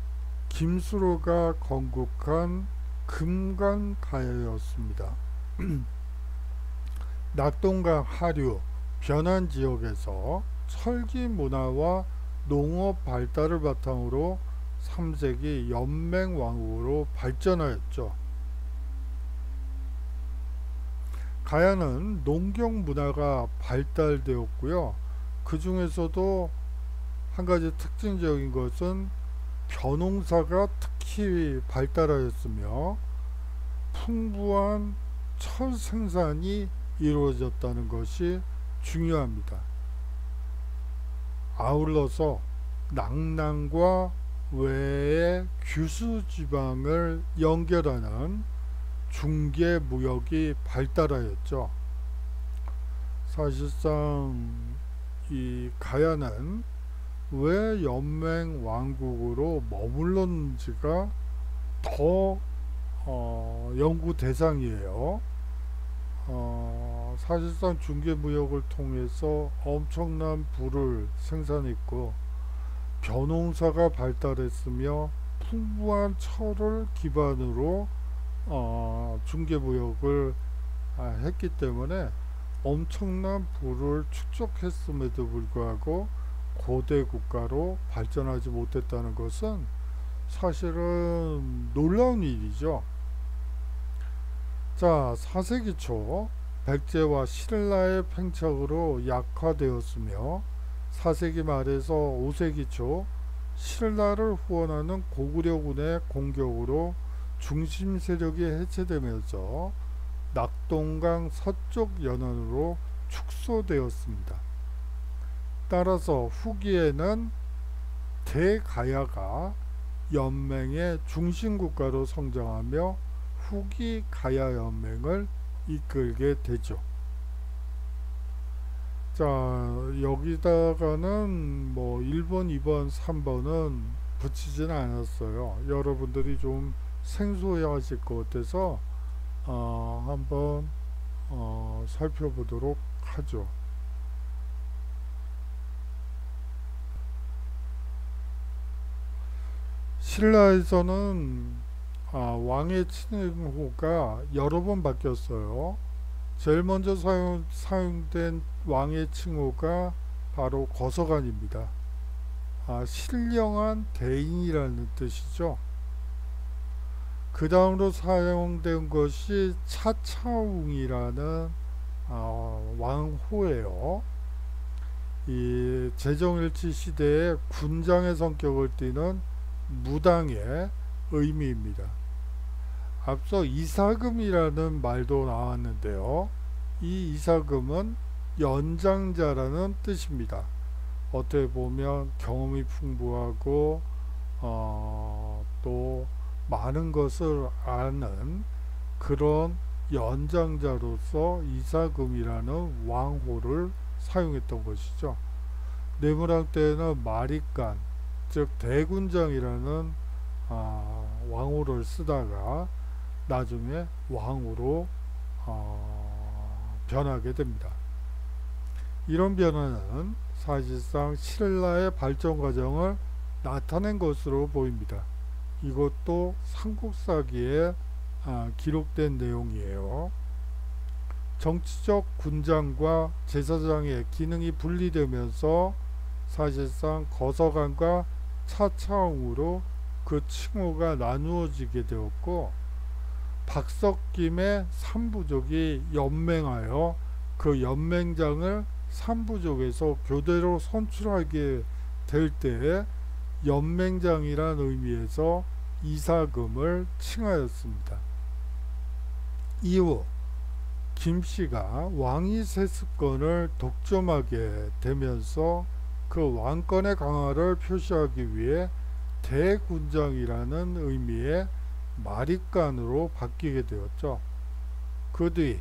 Speaker 1: 김수로가 건국한 금관가야였습니다. 낙동강 하류 변환 지역에서 철기 문화와 농업 발달을 바탕으로 3세기 연맹왕국으로 발전하였죠. 가야는 농경 문화가 발달되었고요. 그 중에서도 한 가지 특징적인 것은 벼농사가 특히 발달하였으며 풍부한 철 생산이 이루어졌다는 것이 중요합니다. 아울러서 낙랑과 외의 규수지방을 연결하는 중개무역이 발달하였죠. 사실상 이 가야는 왜 연맹왕국으로 머물렀는지가 더 연구 대상이에요. 사실상 중개무역을 통해서 엄청난 부를 생산했고 벼농사가 발달했으며 풍부한 철을 기반으로 중개무역을 했기 때문에 엄청난 부를 축적했음에도 불구하고 고대 국가로 발전하지 못했다는 것은 사실은 놀라운 일이죠. 자, 4세기 초 백제와 신라의 팽창으로 약화되었으며 4세기 말에서 5세기 초 신라를 후원하는 고구려군의 공격으로 중심 세력이 해체되면서 낙동강 서쪽 연안으로 축소되었습니다. 따라서 후기에는 대가야가 연맹의 중심국가로 성장하며 후기 가야 연맹을 이끌게 되죠. 자, 여기다가는 뭐 1번, 2번, 3번은 붙이지는 않았어요. 여러분들이 좀 생소해 하실 것 같아서 한번 살펴보도록 하죠. 신라에서는 왕의 칭호가 여러 번 바뀌었어요. 제일 먼저 사용된 왕의 칭호가 바로 거서관입니다. 신령한 대인이라는 뜻이죠. 그 다음으로 사용된 것이 차차웅이라는 왕호예요. 이 제정일치 시대에 군장의 성격을 띠는 무당의 의미입니다. 앞서 이사금이라는 말도 나왔는데요. 이 이사금은 연장자라는 뜻입니다. 어떻게 보면 경험이 풍부하고 또 많은 것을 아는 그런 연장자로서 이사금이라는 왕호를 사용했던 것이죠. 내무랑 때는 마립간, 즉 대군장이라는 왕호를 쓰다가 나중에 왕으로 변하게 됩니다. 이런 변화는 사실상 신라의 발전 과정을 나타낸 것으로 보입니다. 이것도 삼국사기에 기록된 내용이에요. 정치적 군장과 제사장의 기능이 분리되면서 사실상 거서관과 차차웅으로 그 칭호가 나누어지게 되었고, 박석김의 삼부족이 연맹하여 그 연맹장을 삼부족에서 교대로 선출하게 될 때에 연맹장이란 의미에서 이사금을 칭하였습니다. 이후 김씨가 왕위 세습권을 독점하게 되면서 그 왕권의 강화를 표시하기 위해 대군장이라는 의미의 마립간으로 바뀌게 되었죠. 그 뒤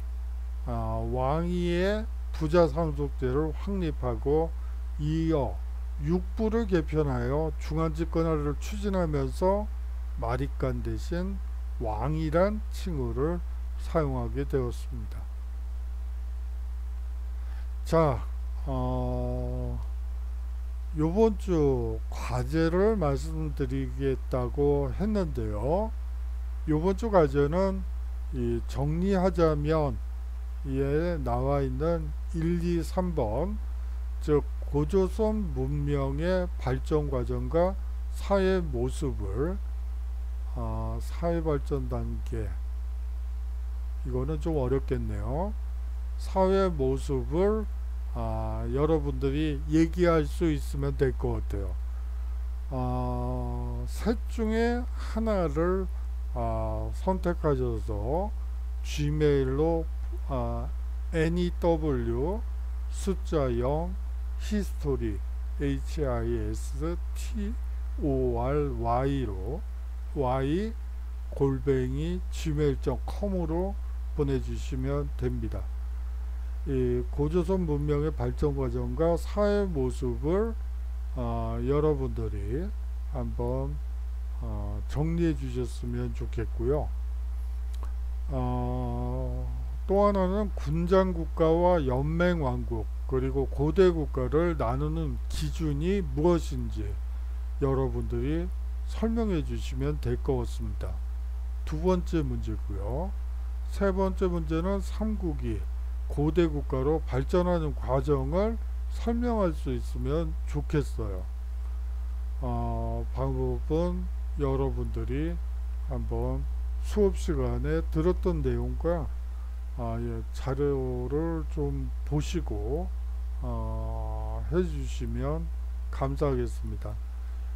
Speaker 1: 왕위의 부자 상속제를 확립하고 이어 육부를 개편하여 중앙집권화를 추진하면서 마립간 대신 왕이란 칭호를 사용하게 되었습니다. 자, 요번 주 과제를 말씀드리겠다고 했는데요. 요번 주 과제는 이 정리하자면 에 나와 있는 1, 2, 3번, 즉 고조선 문명의 발전 과정과 사회 모습을 사회 발전 단계, 이거는 좀 어렵겠네요. 사회 모습을 여러분들이 얘기할 수 있으면 될 것 같아요. 셋 중에 하나를 선택하셔서 gmail로 new 숫자 0 history history로 y@gmail.com으로 보내주시면 됩니다. 이 고조선 문명의 발전 과정과 사회 모습을 여러분들이 한번 정리해 주셨으면 좋겠고요. 또 하나는 군장국가와 연맹왕국 그리고 고대국가를 나누는 기준이 무엇인지 여러분들이 설명해 주시면 될 것 같습니다. 두 번째 문제고요. 세 번째 문제는 삼국이 고대국가로 발전하는 과정을 설명할 수 있으면 좋겠어요. 방법은 여러분들이 한번 수업 시간에 들었던 내용과 자료를 좀 보시고 해주시면 감사하겠습니다.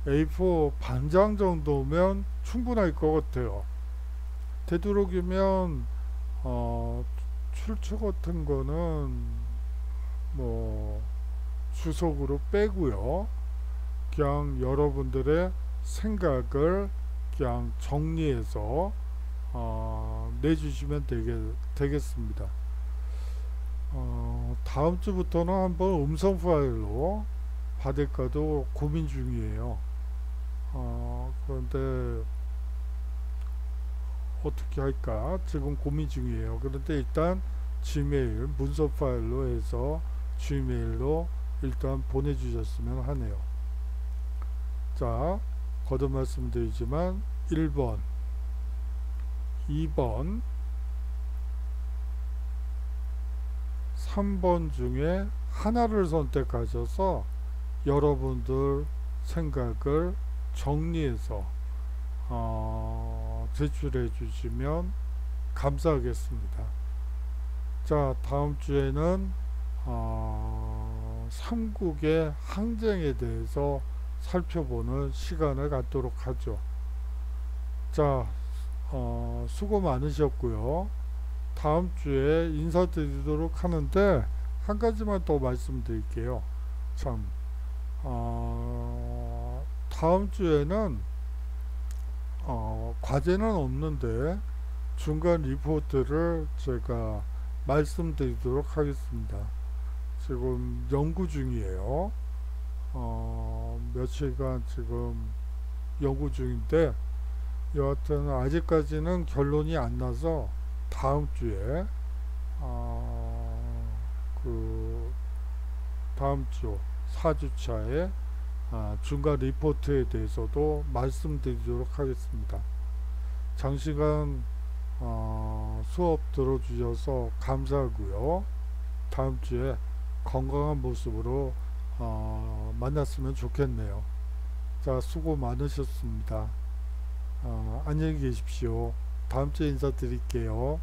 Speaker 1: A4 반장 정도면 충분할 것 같아요. 되도록이면 어, 출처 같은 거는 뭐 주석으로 빼고요. 그냥 여러분들의 생각을 그냥 정리해서 내주시면 되겠습니다. 다음 주부터는 한번 음성 파일로 받을까도 고민 중이에요. 그런데 어떻게 할까 지금 고민 중이에요. 그런데 일단 지메일 문서 파일로 해서 지메일로 일단 보내주셨으면 하네요. 자, 거듭 말씀드리지만 1번, 2번, 3번 중에 하나를 선택하셔서 여러분들 생각을 정리해서 제출해 주시면 감사하겠습니다. 자, 다음 주에는 삼국의 항쟁에 대해서 살펴보는 시간을 갖도록 하죠. 자, 수고 많으셨고요. 다음 주에 인사드리도록 하는데 한 가지만 더 말씀드릴게요. 참, 다음 주에는 과제는 없는데 중간 리포트를 제가 말씀드리도록 하겠습니다. 지금 연구 중이에요. 며칠간 지금 연구 중인데 여하튼 아직까지는 결론이 안 나서 다음 주에 그 다음 주 4주차에 중간 리포트에 대해서도 말씀드리도록 하겠습니다. 장시간 수업 들어주셔서 감사하고요. 다음 주에 건강한 모습으로 만났으면 좋겠네요. 자, 수고 많으셨습니다. 안녕히 계십시오. 다음 주에 인사드릴게요.